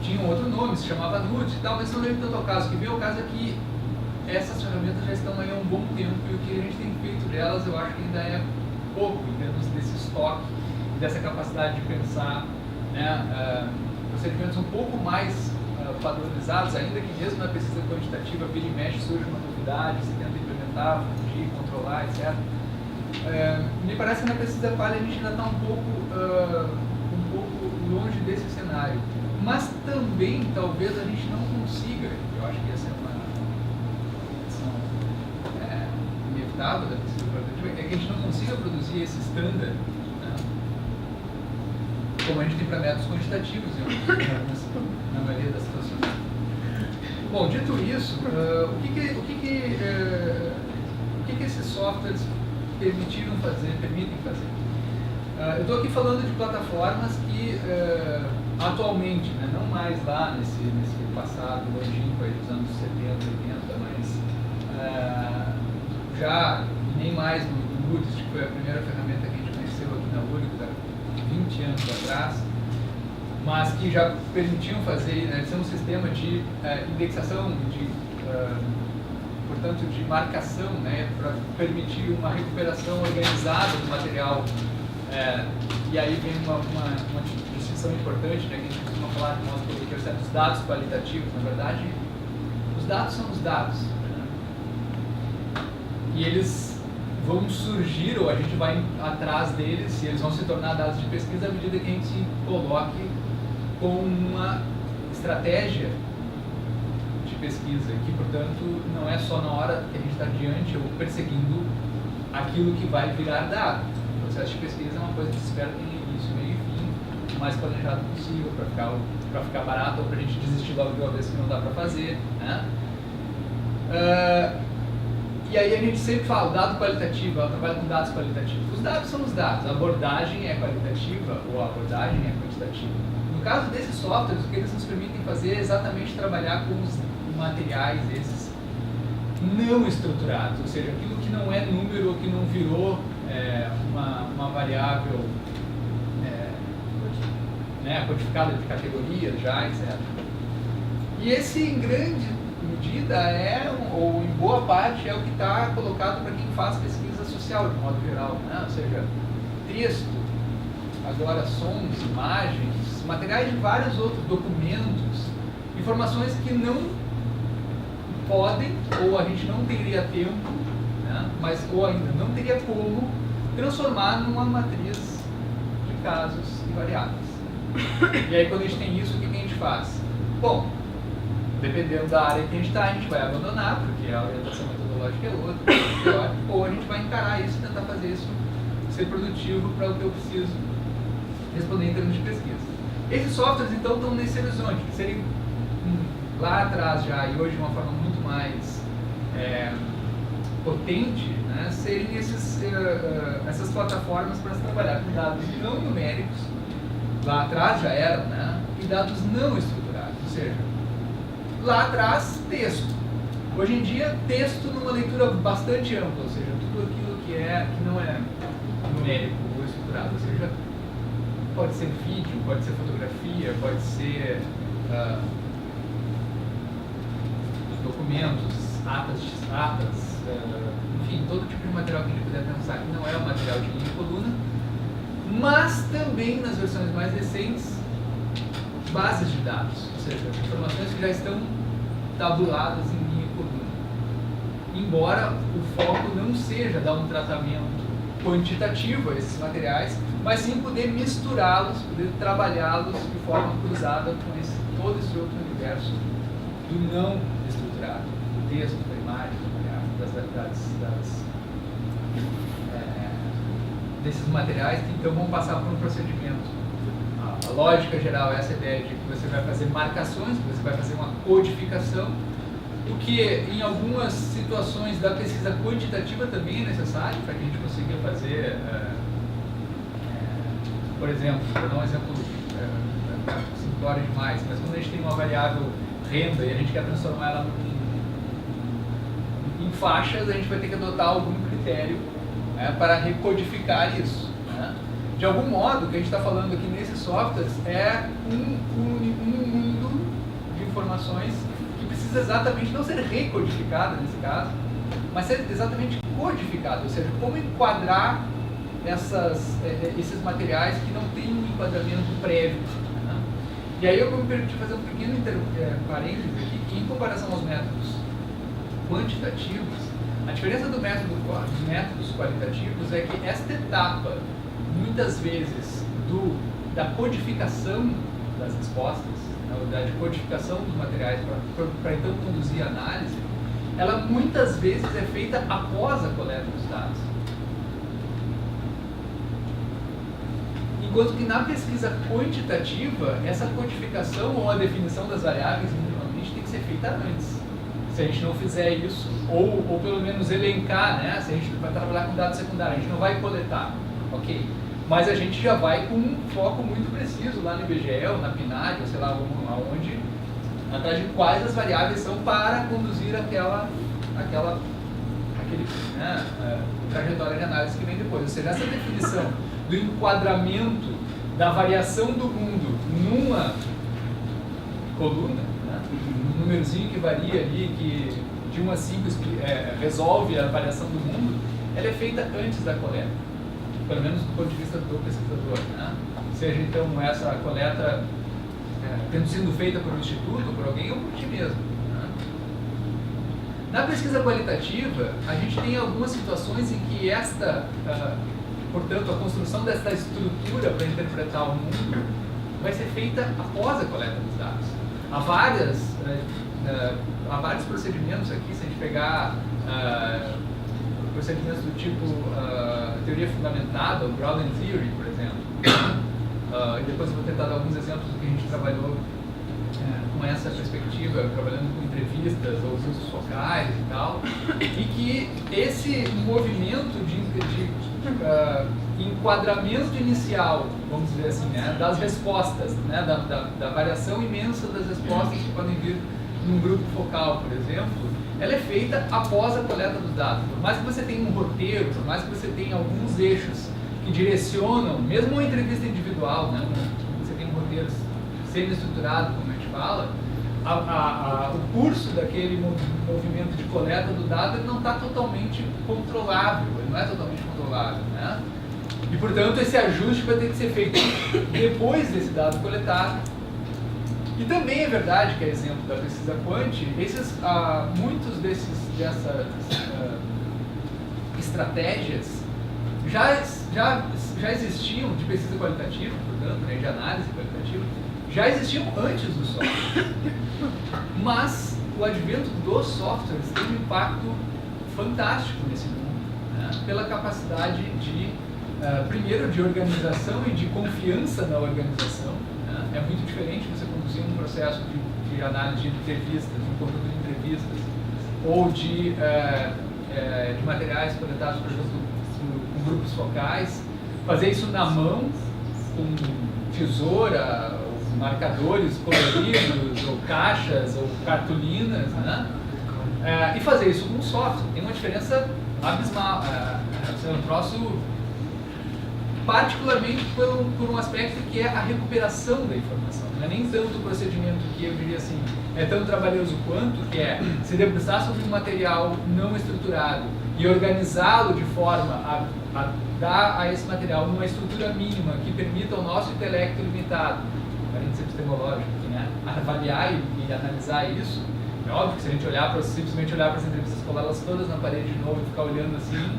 Tinha um outro nome, se chamava NUT e tal, mas não lembro tanto ao caso. O que veio ao caso é que essas ferramentas já estão aí há um bom tempo e o que a gente tem feito delas eu acho que ainda é pouco em termos desse estoque e dessa capacidade de pensar, né, procedimentos um pouco mais padronizados, ainda que mesmo na pesquisa quantitativa, vira e mexe, surge uma novidade, se tenta implementar, fundir, controlar, etc. Me parece que na pesquisa palha a gente ainda está um pouco longe desse cenário, mas também talvez a gente não consiga, eu acho que essa é uma questão inevitável da pesquisa quantitativa, é que a gente não consiga produzir esse standard, né, como a gente tem para métodos quantitativos na maioria das situações. Bom, dito isso, o que esses softwares permitem fazer? Eu estou aqui falando de plataformas que atualmente, né, não mais lá nesse passado longínquo aí dos anos 70, 80, mas já nem mais no URGS, que foi a primeira ferramenta que a gente conheceu aqui na URGS há 20 anos atrás, mas que já permitiam fazer, né, ser um sistema de indexação, portanto, de marcação, né, para permitir uma recuperação organizada do material. E aí vem uma distinção importante, né, que a gente costuma falar de nós políticos, dos dados qualitativos. Na verdade, os dados são os dados, né? E eles vão surgir, ou a gente vai atrás deles, e eles vão se tornar dados de pesquisa à medida que a gente coloque com uma estratégia de pesquisa, que, portanto, não é só na hora que a gente está diante ou perseguindo aquilo que vai virar dado. O processo de pesquisa é uma coisa que se espera tem início, meio e fim, o mais planejado possível, para ficar barato ou para a gente desistir logo de uma vez que não dá para fazer, né? E aí a gente sempre fala, dado qualitativo, ela trabalha com dados qualitativos. Os dados são os dados, a abordagem é qualitativa ou a abordagem é quantitativa. No caso desses softwares, o que eles nos permitem fazer é exatamente trabalhar com os materiais esses não estruturados, ou seja, aquilo que não é número ou que não virou uma variável codificada de categorias já, etc. E esse, em grande medida, ou em boa parte, é o que está colocado para quem faz pesquisa social, de modo geral, né? Ou seja, texto, agora sons, imagens, materiais de vários outros documentos, informações que não podem, ou a gente não teria tempo, né? Mas ou ainda não teria como transformar numa matriz de casos e variáveis. E aí, quando a gente tem isso, o que a gente faz? Bom, dependendo da área que a gente está, a gente vai abandonar, porque a orientação metodológica é outra, ou a gente vai encarar isso e tentar fazer isso ser produtivo para o que eu preciso responder em termos de pesquisa. Esses softwares, então, estão nesse horizonte, que seriam lá atrás já, e hoje de uma forma muito mais potente, né, serem essas plataformas para se trabalhar com dados não numéricos, lá atrás já eram, né, e dados não estruturados, ou seja, lá atrás, texto. Hoje em dia, texto numa leitura bastante ampla, ou seja, tudo aquilo que não é numérico ou estruturado, ou seja, pode ser vídeo, pode ser fotografia, pode ser documentos, atas, enfim, todo tipo de material que a gente puder pensar que não é o material de linha e coluna, mas também nas versões mais recentes, bases de dados, ou seja, informações que já estão tabuladas em linha e coluna. Embora o foco não seja dar um tratamento quantitativo a esses materiais, mas sim poder misturá-los, poder trabalhá-los de forma cruzada com todo esse outro universo do não estruturado, do texto, da imagem, desses materiais que então vão passar por um procedimento. A lógica geral é essa ideia de que você vai fazer marcações, que você vai fazer uma codificação, o que em algumas situações da pesquisa quantitativa também é necessário para que a gente consiga fazer, por exemplo, para dar um exemplo simplório demais, mas quando a gente tem uma variável renda e a gente quer transformar ela em faixas, a gente vai ter que adotar algum critério para recodificar isso, né? De algum modo, o que a gente está falando aqui nesses softwares é um mundo de informações que precisa exatamente não ser recodificado nesse caso, mas ser exatamente codificado, ou seja, como enquadrar esses materiais que não têm um enquadramento prévio, né? E aí eu vou me permitir fazer um pequeno parênteses aqui, que em comparação aos métodos quantitativos, a diferença dos métodos qualitativos é que esta etapa, muitas vezes, da codificação das respostas, da codificação dos materiais para então conduzir a análise, ela muitas vezes é feita após a coleta dos dados. Enquanto que na pesquisa quantitativa, essa codificação ou a definição das variáveis minimamente tem que ser feita antes. Se a gente não fizer isso, ou pelo menos elencar, né? Se a gente vai trabalhar com dados secundários, a gente não vai coletar, ok? Mas a gente já vai com um foco muito preciso lá no IBGE, ou na PNAD, ou sei lá aonde, atrás de quais as variáveis são para conduzir aquele trajetória de análise que vem depois. Ou seja, essa definição do enquadramento da variação do mundo numa coluna, né? Um númerozinho que varia ali, que de 1 a 5 resolve a variação do mundo, ela é feita antes da coleta, pelo menos do ponto de vista do pesquisador, né? Seja então essa coleta tendo sido feita por um instituto, por alguém, ou por ti mesmo, né? Na pesquisa qualitativa, a gente tem algumas situações em que portanto, a construção desta estrutura para interpretar o mundo vai ser feita após a coleta dos dados. Há vários procedimentos aqui, se a gente pegar procedimentos do tipo teoria fundamentada, o Brownian Theory, por exemplo. E depois eu vou tentar dar alguns exemplos do que a gente trabalhou com essa perspectiva, trabalhando com entrevistas ou usos focais e tal, e que esse movimento de enquadramento inicial, vamos dizer assim, né, das respostas, né, da variação imensa das respostas que podem vir num grupo focal, por exemplo, ela é feita após a coleta dos dados. Por mais que você tenha um roteiro, por mais que você tenha alguns eixos que direcionam, mesmo uma entrevista individual, né, você tem um roteiro semi-estruturado, como a gente fala, o curso daquele movimento de coleta do dado ele não está totalmente controlável, ele não é totalmente controlável, né? E, portanto, esse ajuste vai ter que ser feito depois desse dado coletado. E também é verdade que, a exemplo da pesquisa Quant, muitos dessas estratégias já existiam de pesquisa qualitativa, portanto, né, de análise qualitativa, já existiam antes do software. Mas o advento dos softwares tem um impacto fantástico nesse mundo, né, pela capacidade primeiro, de organização e de confiança na organização. Né? É muito diferente você conduzir um processo de análise de entrevistas, de um conjunto de entrevistas, ou de materiais coletados, por exemplo, com grupos focais, fazer isso na mão, com tesoura, ou marcadores coloridos, ou caixas, ou cartolinas, né? E fazer isso com software. Tem uma diferença abismal. É um troço particularmente por um aspecto que é a recuperação da informação. Não é nem tanto o procedimento que eu diria assim, é tão trabalhoso quanto que é se debruçar sobre um material não estruturado e organizá-lo de forma a dar a esse material uma estrutura mínima que permita ao nosso intelecto limitado, parênteses epistemológico, né, avaliar e analisar isso. É óbvio que se a gente simplesmente olhar para as entrevistas, colá-las todas na parede de novo e ficar olhando assim,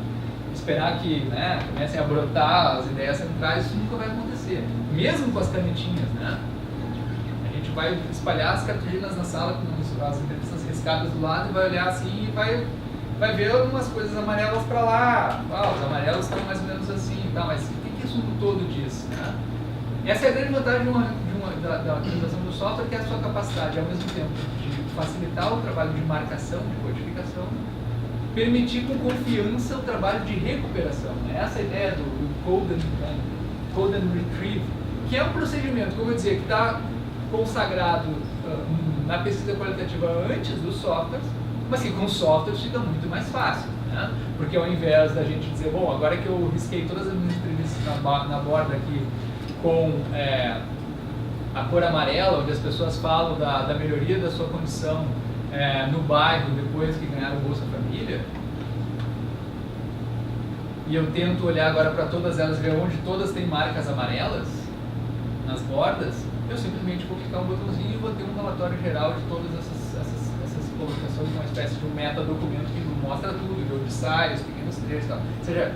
esperar que, né, comecem a brotar as ideias centrais, isso nunca vai acontecer. Mesmo com as canetinhas, né? A gente vai espalhar as cartolinas na sala com as entrevistas riscadas do lado e vai olhar assim e vai ver algumas coisas amarelas para lá. Os amarelos estão mais ou menos assim, tá? Mas o que isso no todo diz? Né? Essa é a grande vantagem da utilização do software, que é a sua capacidade, ao mesmo tempo, de facilitar o trabalho de marcação, de codificação, permitir com confiança o trabalho de recuperação. Né? Essa ideia do code and retrieve, que é um procedimento, como eu dizia, que está consagrado na pesquisa qualitativa antes dos softwares, mas que com softwares fica muito mais fácil. Né? Porque ao invés da gente dizer, bom, agora que eu risquei todas as minhas entrevistas na borda aqui com a cor amarela, onde as pessoas falam da melhoria da sua condição no bairro depois que ganharam o Bolsa Família, e eu tento olhar agora para todas elas, ver onde todas têm marcas amarelas nas bordas, eu simplesmente vou clicar um botãozinho e vou ter um relatório geral de todas essas colocações, uma espécie de um metadocumento que mostra tudo, de onde sai, os pequenos trechos e tal. Ou seja,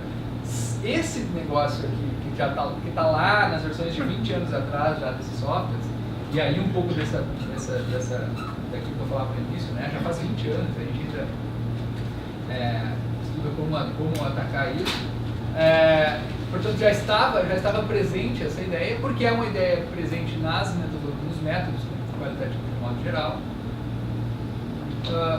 esse negócio aqui, que está lá nas versões de 20 anos atrás já desses softwares, e aí um pouco daqui que eu falava no início, né? Já faz 20 anos, a gente ainda estuda como atacar isso. Portanto, já estava presente essa ideia, porque é uma ideia presente nos métodos qualitativos de modo geral,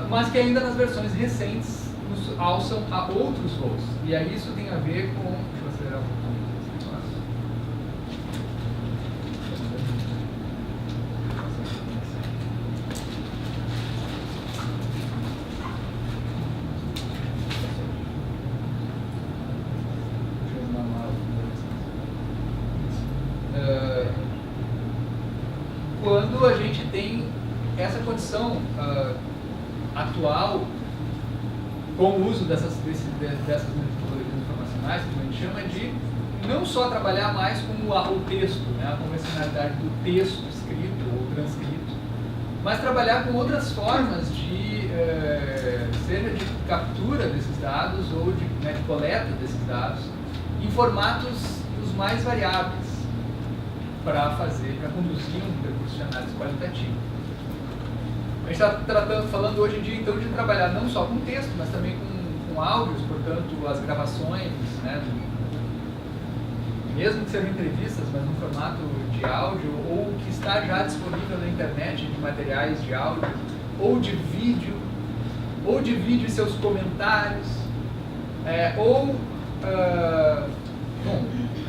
mas que ainda nas versões recentes nos alçam a outros voos. E aí isso tem a ver com... Deixa eu acelerar um pouquinho esse negócio. Quando a gente tem essa condição atual, com o uso dessas metodologias informacionais, que a gente chama de não só trabalhar mais com o texto, né, a convencionalidade do texto escrito ou transcrito, mas trabalhar com outras formas seja de captura desses dados ou de coleta desses dados, em formatos os mais variáveis. para conduzir um percurso de análise qualitativa. A gente está falando hoje em dia, então, de trabalhar não só com texto, mas também com áudios, portanto, as gravações, né, mesmo que sejam entrevistas, mas no formato de áudio, ou que está já disponível na internet de materiais de áudio, ou de vídeo e seus comentários, bom, a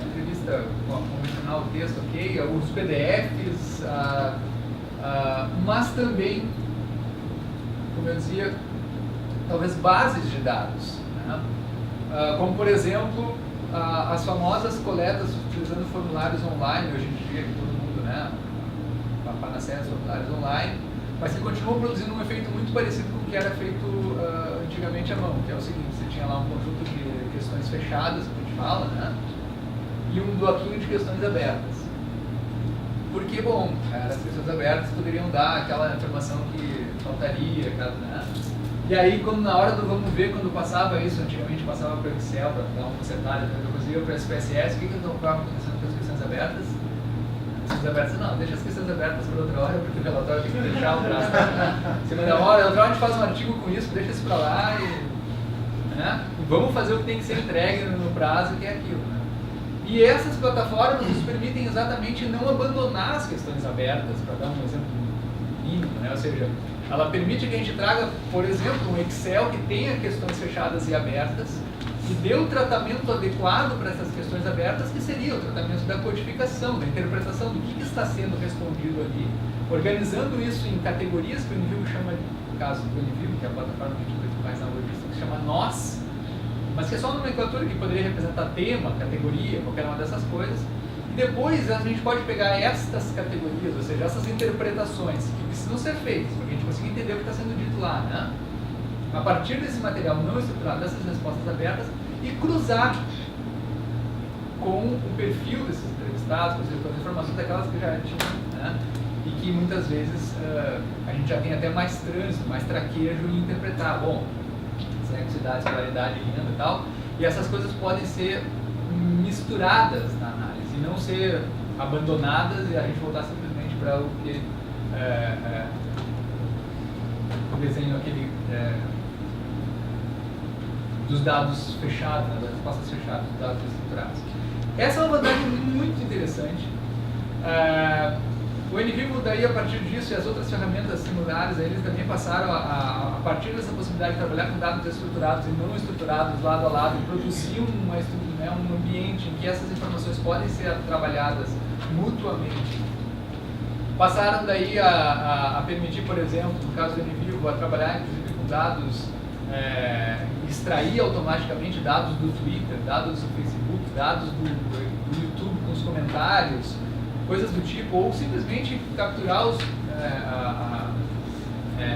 entrevista convencional, o texto, ok, os PDFs, mas também, como eu dizia, talvez bases de dados, né? Como por exemplo as famosas coletas utilizando formulários online, hoje em dia que todo mundo, né, a panaceia dos formulários online, mas que continuam produzindo um efeito muito parecido com o que era feito antigamente à mão, que é o seguinte: você tinha lá um conjunto de questões fechadas, que a gente fala, né, e um bloquinho de questões abertas. Porque, bom, as questões abertas poderiam dar aquela informação que faltaria, né? E aí, na hora do vamos ver, quando passava isso, antigamente passava para o Excel, para dar uma consertada, depois ia para o SPSS, o que estava acontecendo com as questões abertas? As questões abertas, não, deixa as questões abertas para outra hora, porque o relatório tem que deixar o prazo. Em cima da hora, outra hora a gente faz um artigo com isso, deixa isso para lá né? E vamos fazer o que tem que ser entregue no prazo, que é aquilo, né? E essas plataformas nos permitem exatamente não abandonar as questões abertas, para dar um exemplo mínimo, né? Ou seja, ela permite que a gente traga, por exemplo, um Excel que tenha questões fechadas e abertas e dê o tratamento adequado para essas questões abertas, que seria o tratamento da codificação, da interpretação do que está sendo respondido ali, organizando isso em categorias que o Univivo chama, no caso do Univivo, que é a plataforma que a gente faz na logística, que se chama nós, mas que é só uma nomenclatura que poderia representar tema, categoria, qualquer uma dessas coisas. E depois a gente pode pegar estas categorias, ou seja, essas interpretações que precisam ser feitas, para que a gente consiga entender o que está sendo dito lá, né? A partir desse material não estruturado, dessas respostas abertas, e cruzar com o perfil desses entrevistados, com as informações daquelas que já tinham, né? E que muitas vezes a gente já tem até mais trânsito, mais traquejo em interpretar. Bom, cidade, escolaridade, renda e tal, e essas coisas podem ser misturadas na análise e não ser abandonadas e a gente voltar simplesmente para o que o desenho aquele dos dados fechados, né, das respostas fechadas, dos dados estruturados. Essa é uma vantagem muito interessante. O Univivo, daí, a partir disso, e as outras ferramentas similares, eles também passaram a partir dessa possibilidade de trabalhar com dados estruturados e não estruturados lado a lado, e produzir um ambiente em que essas informações podem ser trabalhadas mutuamente. Passaram daí a permitir, por exemplo, no caso do Univivo, a trabalhar inclusive com dados, extrair automaticamente dados do Twitter, dados do Facebook, dados do YouTube com os comentários, coisas do tipo, ou simplesmente capturar os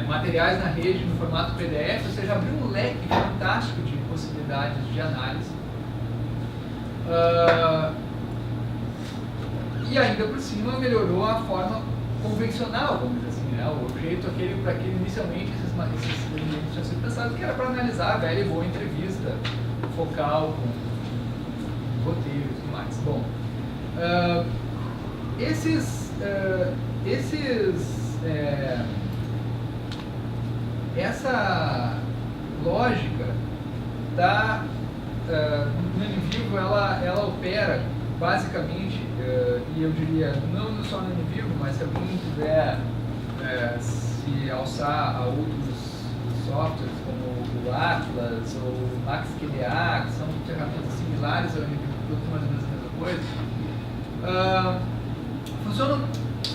materiais na rede no formato PDF, ou seja, abrir um leque fantástico de possibilidades de análise. E ainda por cima melhorou a forma convencional, vamos dizer assim, né? O jeito aquele para que inicialmente esses elementos tinham sido pensados, que era para analisar a velha e boa entrevista focal, com roteiro e tudo mais. Bom, essa lógica no Univivo, ela opera basicamente, e eu diria, não só no Univivo, mas se alguém quiser se alçar a outros softwares como o Atlas ou o MaxQDA, que são ferramentas similares ao Univivo, tudo mais ou menos a mesma coisa, funcionam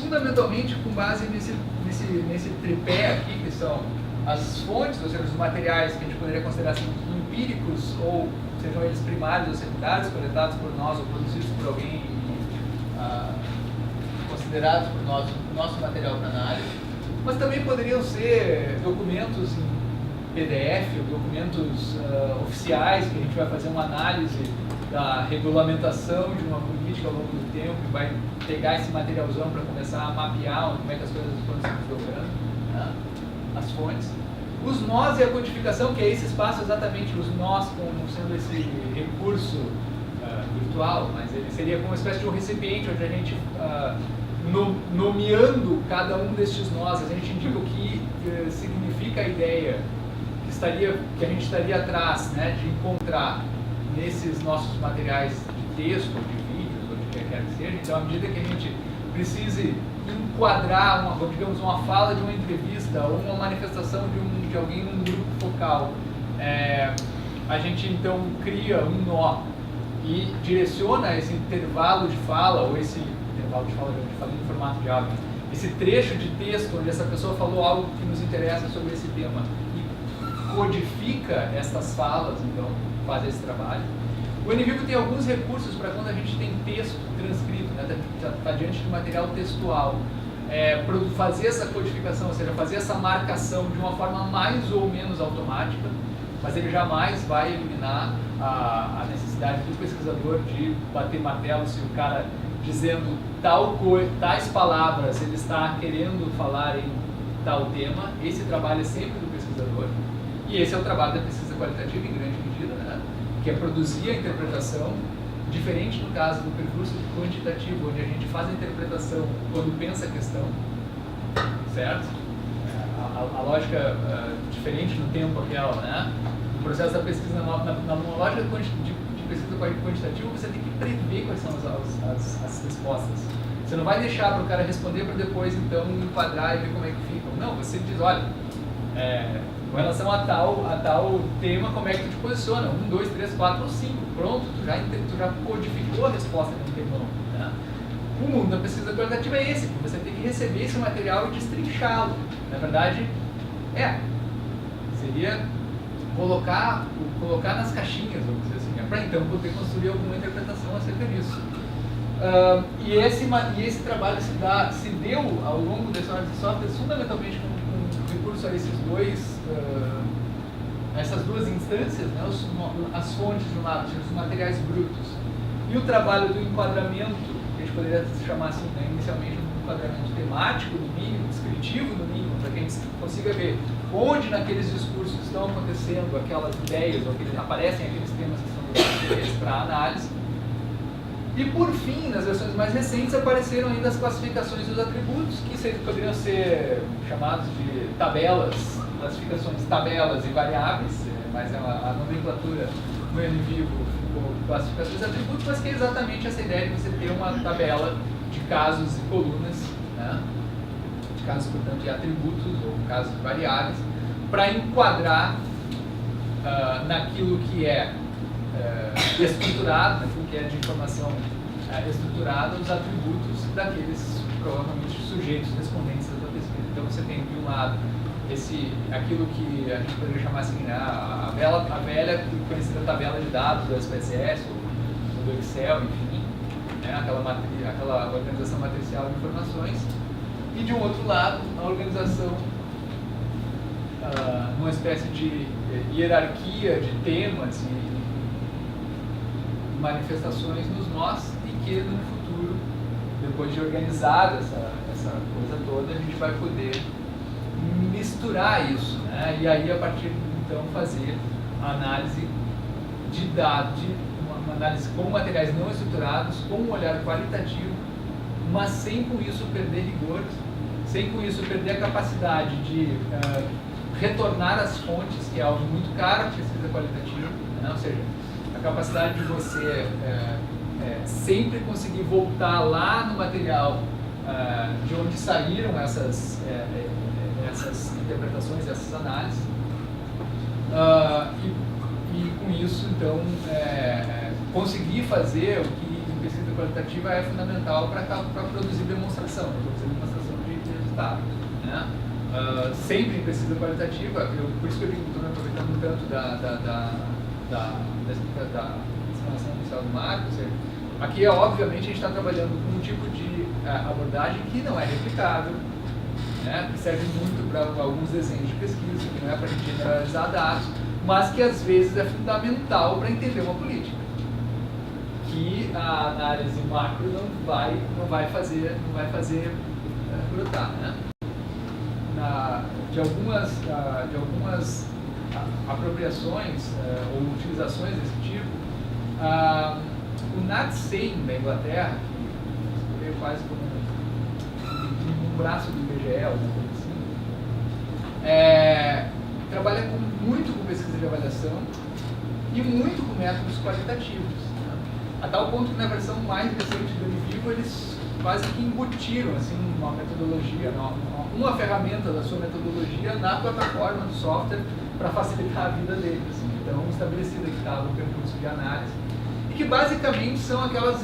fundamentalmente com base nesse tripé aqui, que são as fontes, ou seja, os materiais que a gente poderia considerar assim, empíricos, ou sejam eles primários ou secundários, coletados por nós ou produzidos por alguém considerados por nós o nosso material para análise, mas também poderiam ser documentos em PDF, ou documentos oficiais, que a gente vai fazer uma análise da regulamentação de uma política ao longo do tempo e vai pegar esse materialzão para começar a mapear como é que as coisas foram se desdobrando, né? As fontes. Os nós e a codificação, que é esse espaço exatamente, os nós como sendo esse recurso virtual virtual, mas ele seria como uma espécie de um recipiente onde a gente, nomeando cada um destes nós, a gente indica o que significa a ideia que a gente estaria atrás, né, de encontrar nesses nossos materiais de texto, ou de vídeos, ou de que quer que seja. Então, à medida que a gente precise enquadrar digamos, uma fala de uma entrevista ou uma manifestação de alguém num grupo focal, a gente então cria um nó e direciona esse intervalo de fala, ou esse intervalo de fala que eu falei no formato de áudio, esse trecho de texto onde essa pessoa falou algo que nos interessa sobre esse tema e codifica essas falas, então faz esse trabalho. O NVivo tem alguns recursos para quando a gente tem texto transcrito, né, tá diante de material textual, fazer essa codificação, ou seja, fazer essa marcação de uma forma mais ou menos automática, mas ele jamais vai eliminar a necessidade do pesquisador de bater martelo se o cara dizendo tais palavras, ele está querendo falar em tal tema. Esse trabalho é sempre do pesquisador, e esse é o trabalho da pesquisa qualitativa em grande medida, né? Que é produzir a interpretação, diferente no caso do percurso quantitativo, onde a gente faz a interpretação quando pensa a questão, certo? A lógica diferente no tempo aquela, né? No processo da pesquisa, numa lógica de pesquisa quantitativa, você tem que prever quais são as respostas. Você não vai deixar para o cara responder para depois, então, enquadrar e ver como é que fica. Não, você diz, olha, com relação a tal tema, como é que tu te posiciona? 1, 2, 3, 4 ou 5. Pronto, tu já codificou a resposta de um tema, né? O mundo da pesquisa qualitativa é esse, você tem que receber esse material e destrinchá-lo. Na verdade, seria colocar nas caixinhas, vamos dizer assim, para então poder construir alguma interpretação acerca disso. E esse trabalho se deu ao longo da história de software fundamentalmente com recurso a essas duas instâncias, né, as fontes de um lado, os materiais brutos, e o trabalho do enquadramento, que a gente poderia chamar assim, né, inicialmente um enquadramento temático no mínimo, descritivo no mínimo, para que a gente consiga ver onde naqueles discursos estão acontecendo aquelas ideias, ou aparecem aqueles temas que são interessantes para análise. E por fim, nas versões mais recentes, apareceram ainda as classificações dos atributos, que poderiam ser chamados de tabelas, classificações, tabelas e variáveis, mas a nomenclatura no NVivo ficou classificações de atributos, mas que é exatamente essa ideia de você ter uma tabela de casos e colunas, né? De casos, portanto, de atributos ou casos de variáveis, para enquadrar naquilo que é estruturado, naquilo que é de informação estruturada, os atributos daqueles, provavelmente, sujeitos respondentes da pesquisa. Então, você tem, de um lado, aquilo que a gente poderia chamar assim, a velha conhecida tabela de dados do SPSS, ou do Excel, enfim, né, aquela organização matricial de informações, e, de um outro lado, a organização numa espécie de hierarquia de temas e manifestações nos nós, e que no futuro, depois de organizada essa coisa toda, a gente vai poder misturar isso, né? E aí a partir de então fazer a análise de dados, uma análise com materiais não estruturados, com um olhar qualitativo, mas sem com isso perder rigor, sem com isso perder a capacidade de retornar às fontes, que é algo muito caro para pesquisa qualitativa, né? Ou seja, a capacidade de você sempre conseguir voltar lá no material de onde saíram essas interpretações, essas análises, e com isso, então, conseguir fazer o que em pesquisa qualitativa é fundamental para produzir demonstração, de resultado, né? Sempre em pesquisa qualitativa, por isso que eu estou me aproveitando tanto da explanação inicial do Marco, ou seja, aqui, obviamente, a gente está trabalhando com um tipo de abordagem que não é replicável, né, que serve muito para alguns desenhos de pesquisa, que não é para a gente generalizar dados, mas que às vezes é fundamental para entender uma política, que a análise macro não vai fazer brotar, né? De algumas apropriações ou utilizações desse tipo, o NatSem da Inglaterra, que veio quase como um braço do IBGE, alguma coisa assim, trabalha muito com pesquisa de avaliação e muito com métodos qualitativos, né? A tal ponto que na versão mais recente do Univivo eles quase que embutiram assim, uma metodologia, uma ferramenta da sua metodologia na plataforma do software para facilitar a vida deles. Assim. Então, estabelecido que estava o percurso de análise, e que basicamente são aquelas,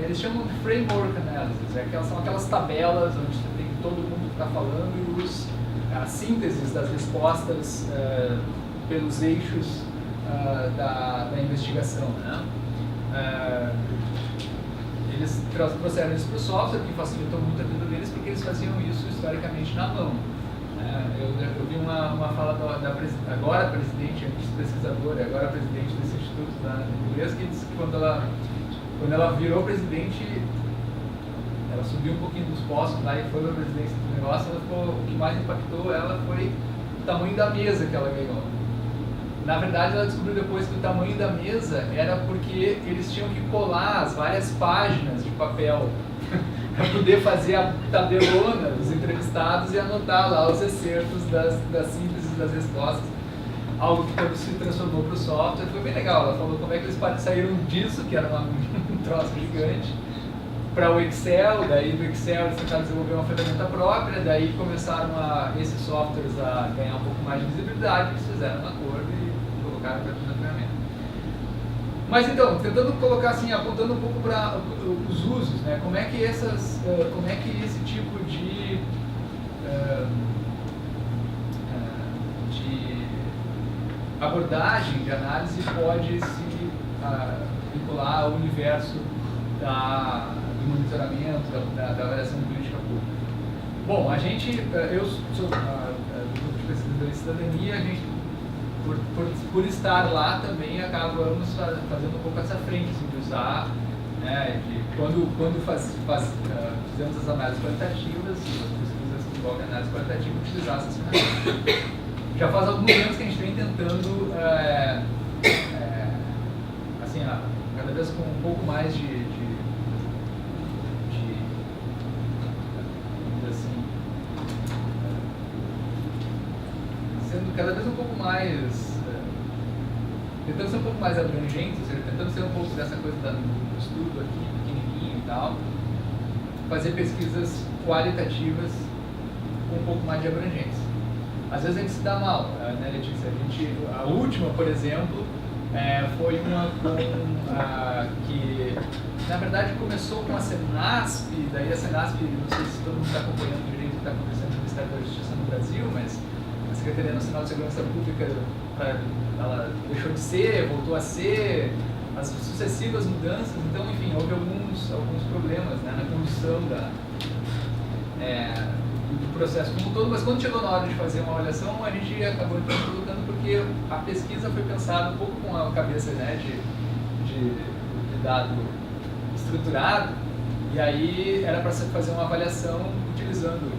eles chamam de framework analysis, são aquelas tabelas onde você tem todo mundo que está falando e as sínteses das respostas pelos eixos da investigação, né? Eles trouxeram isso para o software, que facilitou muito a vida deles, porque eles faziam isso historicamente na mão. Eu vi uma fala da agora presidente, antes pesquisadora, agora presidente desse instituto da inglês, que disse que quando ela virou presidente, ela subiu um pouquinho dos postos lá e foi para a presidência do negócio, o que mais impactou ela foi o tamanho da mesa que ela ganhou. Na verdade, ela descobriu depois que o tamanho da mesa era porque eles tinham que colar as várias páginas de papel para poder fazer a tabelona dos entrevistados e anotar lá os excertos das sínteses das respostas. Algo que quando se transformou para o software foi bem legal. Ela falou como é que eles saíram disso, que era um troço gigante, para o Excel. Daí do Excel eles tentaram desenvolver uma ferramenta própria, daí começaram esses softwares a ganhar um pouco mais de visibilidade, eles fizeram um acordo e colocaram para a ferramenta. Mas então, tentando colocar assim, apontando um pouco para os usos, né? Como é que esse tipo de abordagem de análise pode se vincular ao universo do monitoramento, da avaliação política pública. Bom, eu sou do grupo de pesquisadores de cidadania, a gente por estar lá também acabamos fazendo um pouco essa frente assim, de usar, né, quando fizemos as análises qualitativas, as pesquisas que envolvem análise qualitativa, utilizar essas ferramentas. Já faz alguns anos que a gente vem tentando, assim, cada vez com um pouco mais de cada vez um pouco mais, tentando ser um pouco mais abrangente, ou seja, tentando ser um pouco dessa coisa do estudo aqui, pequenininho e tal, fazer pesquisas qualitativas com um pouco mais de abrangência. Às vezes a gente se dá mal, né, Letícia? A última, por exemplo, foi uma que, na verdade, começou com a Senasp, daí a Senasp, não sei se todo mundo está acompanhando direito o que está acontecendo no Ministério da Justiça no Brasil, mas a Secretaria Nacional de Segurança Pública, ela deixou de ser, voltou a ser, as sucessivas mudanças, então, enfim, houve alguns problemas, né, na condução do processo como um todo, mas quando chegou na hora de fazer uma avaliação, a gente acabou colocando porque a pesquisa foi pensada um pouco com a cabeça, né, de dado estruturado, e aí era para fazer uma avaliação utilizando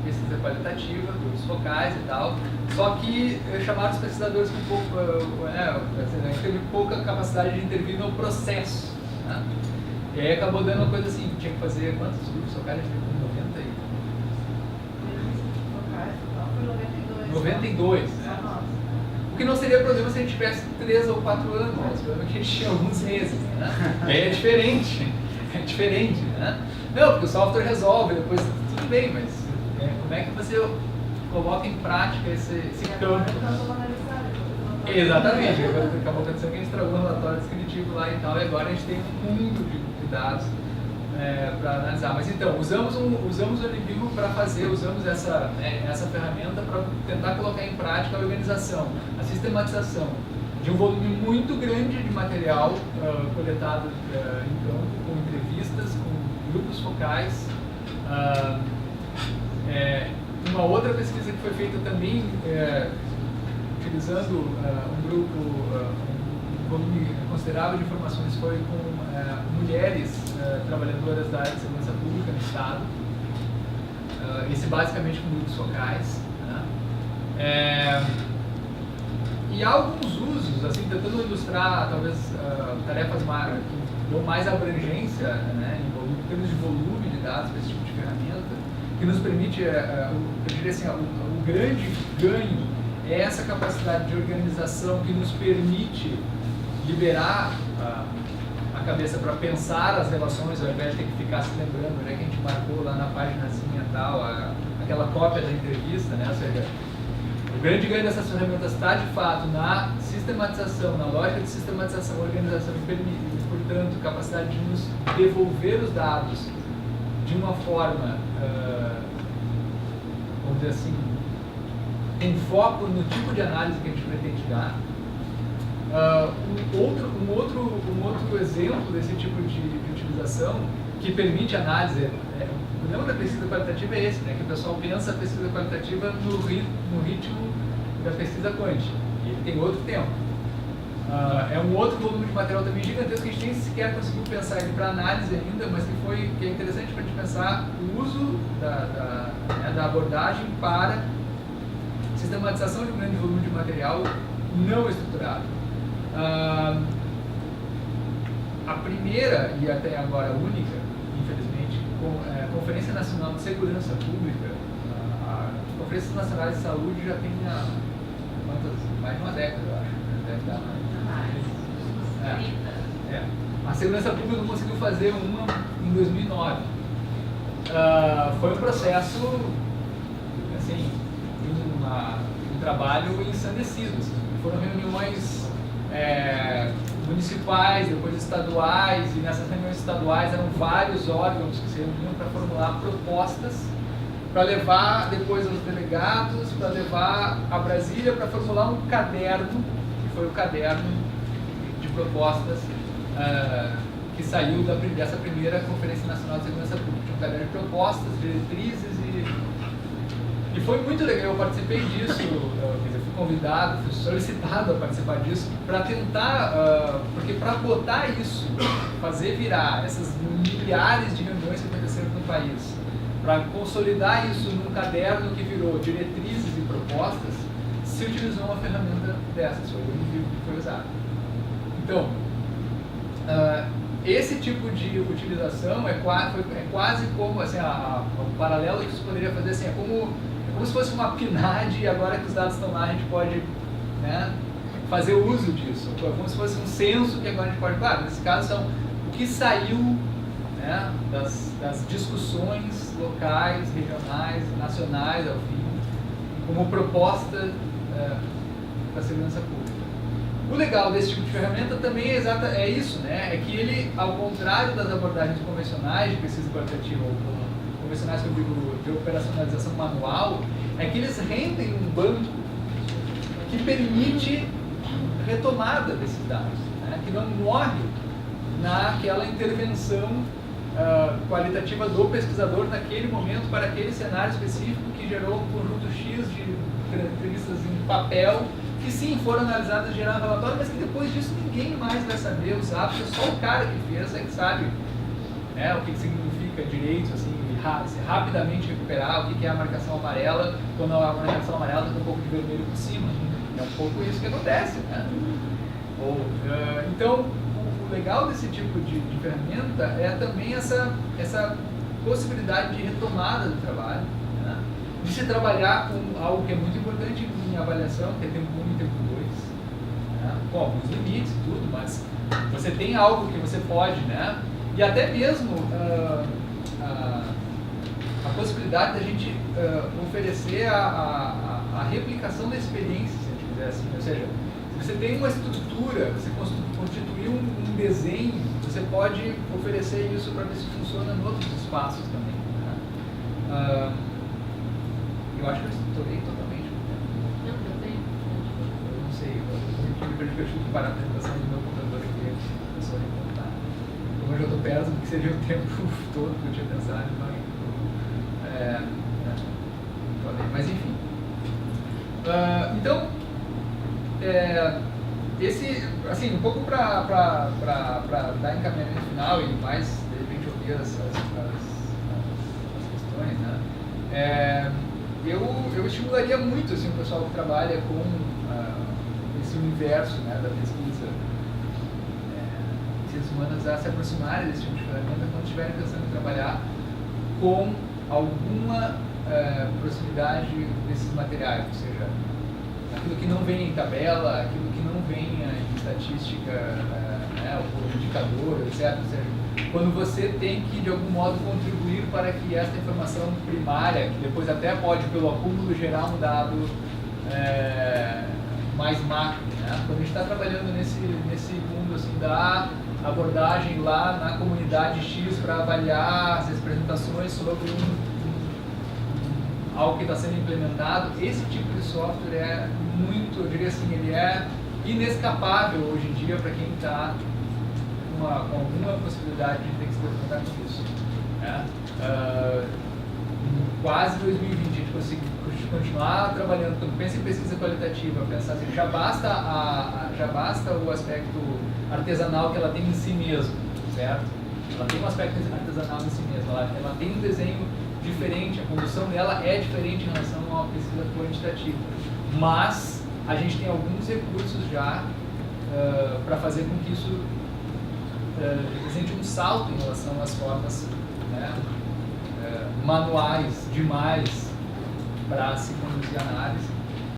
pesquisa qualitativa, dos focais e tal, só que chamaram os pesquisadores com um pouco, a gente teve pouca capacidade de intervir no processo, né? E aí acabou dando uma coisa assim, tinha que fazer quantos grupos focais? A gente teve 92, né? O que não seria problema se a gente tivesse 3 ou 4 anos, né? O problema é que a gente tinha alguns meses, né? Aí é diferente, né? Não, porque o software resolve, depois tudo bem, mas como é que você coloca em prática esse campo? Exatamente, acabou acontecendo que a gente estragou o relatório descritivo lá e tal, e agora a gente tem um mundo de dados para analisar. Mas então, usamos o Univivo para usamos essa ferramenta para tentar colocar em prática a organização, a sistematização de um volume muito grande de material coletado em campo, com entrevistas, com grupos focais. Uma outra pesquisa que foi feita também utilizando um volume considerável de informações foi com mulheres trabalhadoras da área de segurança pública no Estado, esse basicamente com grupos focais, né? E há alguns usos, assim, tentando ilustrar talvez tarefas que dão mais abrangência, né, em termos de volume de dados para esse tipo de ferramenta, que nos permite, eu diria assim, o grande ganho é essa capacidade de organização que nos permite liberar a cabeça para pensar as relações, ao invés de ter que ficar se lembrando, né, que a gente marcou lá na paginazinha tal, aquela cópia da entrevista, né, ou seja, o grande ganho dessas ferramentas está, de fato, na sistematização, na lógica de sistematização, organização e, portanto, capacidade de nos devolver os dados de uma forma, vamos dizer assim, em foco no tipo de análise que a gente pretende dar. Um outro exemplo desse tipo de utilização que permite análise, o problema da pesquisa qualitativa é esse, né, que o pessoal pensa a pesquisa qualitativa no ritmo da pesquisa quant, e ele tem outro tempo. É um outro volume de material também gigantesco que a gente nem sequer conseguiu pensar ele para análise ainda, mas que é interessante para a gente pensar o uso da abordagem para sistematização de um grande volume de material não estruturado. A primeira, e até agora a única, infelizmente, Conferência Nacional de Segurança Pública, as Conferências Nacionais de Saúde já tem mais de uma década, eu acho. Deve dar mais. A Segurança Pública não conseguiu fazer uma em 2009. Foi um processo, assim, um trabalho ensandecido. Assim. Foram reuniões municipais, depois estaduais, e nessas reuniões estaduais eram vários órgãos que se reuniam para formular propostas, para levar depois aos delegados, para levar a Brasília para formular um caderno, que foi o caderno de propostas que saiu dessa primeira Conferência Nacional de Segurança Pública. Um caderno de propostas, diretrizes e foi muito legal, eu participei disso, fui convidado, fui solicitado a participar disso, para tentar, porque para botar isso, fazer virar essas milhares de reuniões que aconteceram no país, para consolidar isso num caderno que virou diretrizes e propostas, se utilizou uma ferramenta dessas, foi o livro que foi usado. Então, esse tipo de utilização é quase como, assim, o paralelo que isso poderia fazer, assim, é como se fosse uma PNAD, e agora que os dados estão lá a gente pode, né, fazer uso disso, como se fosse um censo que agora a gente pode, claro, nesse caso são o que saiu, né, das discussões locais, regionais, nacionais, ao fim, como proposta da segurança pública. O legal desse tipo de ferramenta também é isso, né, é que ele, ao contrário das abordagens convencionais de pesquisa qualitativa, ou convencionais que eu digo de operacionalização manual, é que eles rendem um banco que permite retomada desses dados, né? Que não morre naquela intervenção qualitativa do pesquisador naquele momento para aquele cenário específico que gerou um conjunto X de entrevistas em papel que sim foram analisadas e geraram relatório, mas que depois disso ninguém mais vai saber usar, porque só o cara que fez é que sabe, né, o que significa direito, assim, rapidamente recuperar o que é a marcação amarela, quando a marcação amarela tem um pouco de vermelho por cima. É um pouco isso que acontece, né? Então, o legal desse tipo de ferramenta é também essa possibilidade de retomada do trabalho, né? De se trabalhar com algo que é muito importante em avaliação, que é tempo 1 e tempo 2, né? Com alguns limites e tudo, mas você tem algo que você pode, né? E até mesmo a possibilidade da gente oferecer a replicação da experiência, se a gente quiser assim. Ou seja, se você tem uma estrutura, você constituiu um desenho, você pode oferecer isso para ver se funciona em outros espaços também, né? Eu acho que eu estourei totalmente. Eu não sei, eu tive que parar a apresentação do meu computador aqui, eu só recontar. Como eu já estou perto do que seria o tempo todo que eu tinha pensado, mas enfim. Então, esse, assim, um pouco para dar encaminhamento final e mais, de repente, ouvir as questões, né? Eu estimularia muito, assim, o pessoal que trabalha com esse universo, né, da pesquisa, ciências humanas, a se aproximarem desse tipo de ferramenta quando estiverem pensando em trabalhar com alguma proximidade desses materiais, ou seja, aquilo que não vem em tabela, aquilo que não vem em estatística, né, ou indicador, etc. Ou seja, quando você tem que, de algum modo, contribuir para que essa informação primária, que depois até pode, pelo acúmulo, gerar um dado mais macro, né? Quando a gente está trabalhando nesse mundo assim, da abordagem lá na comunidade X para avaliar as representações sobre algo que está sendo implementado, esse tipo de software é muito, eu diria assim, ele é inescapável hoje em dia para quem está com alguma possibilidade de ter que se defrontar com isso. Né? Quase 2020, a gente conseguiu continuar trabalhando, quando pensa em pesquisa qualitativa, pensar assim, já basta o aspecto artesanal que ela tem em si mesmo, certo? Ela tem um aspecto artesanal em si mesma, ela tem um desenho diferente, a condução dela é diferente em relação a uma pesquisa quantitativa, mas a gente tem alguns recursos já para fazer com que isso represente um salto em relação às formas, né, manuais demais para se conduzir a análise.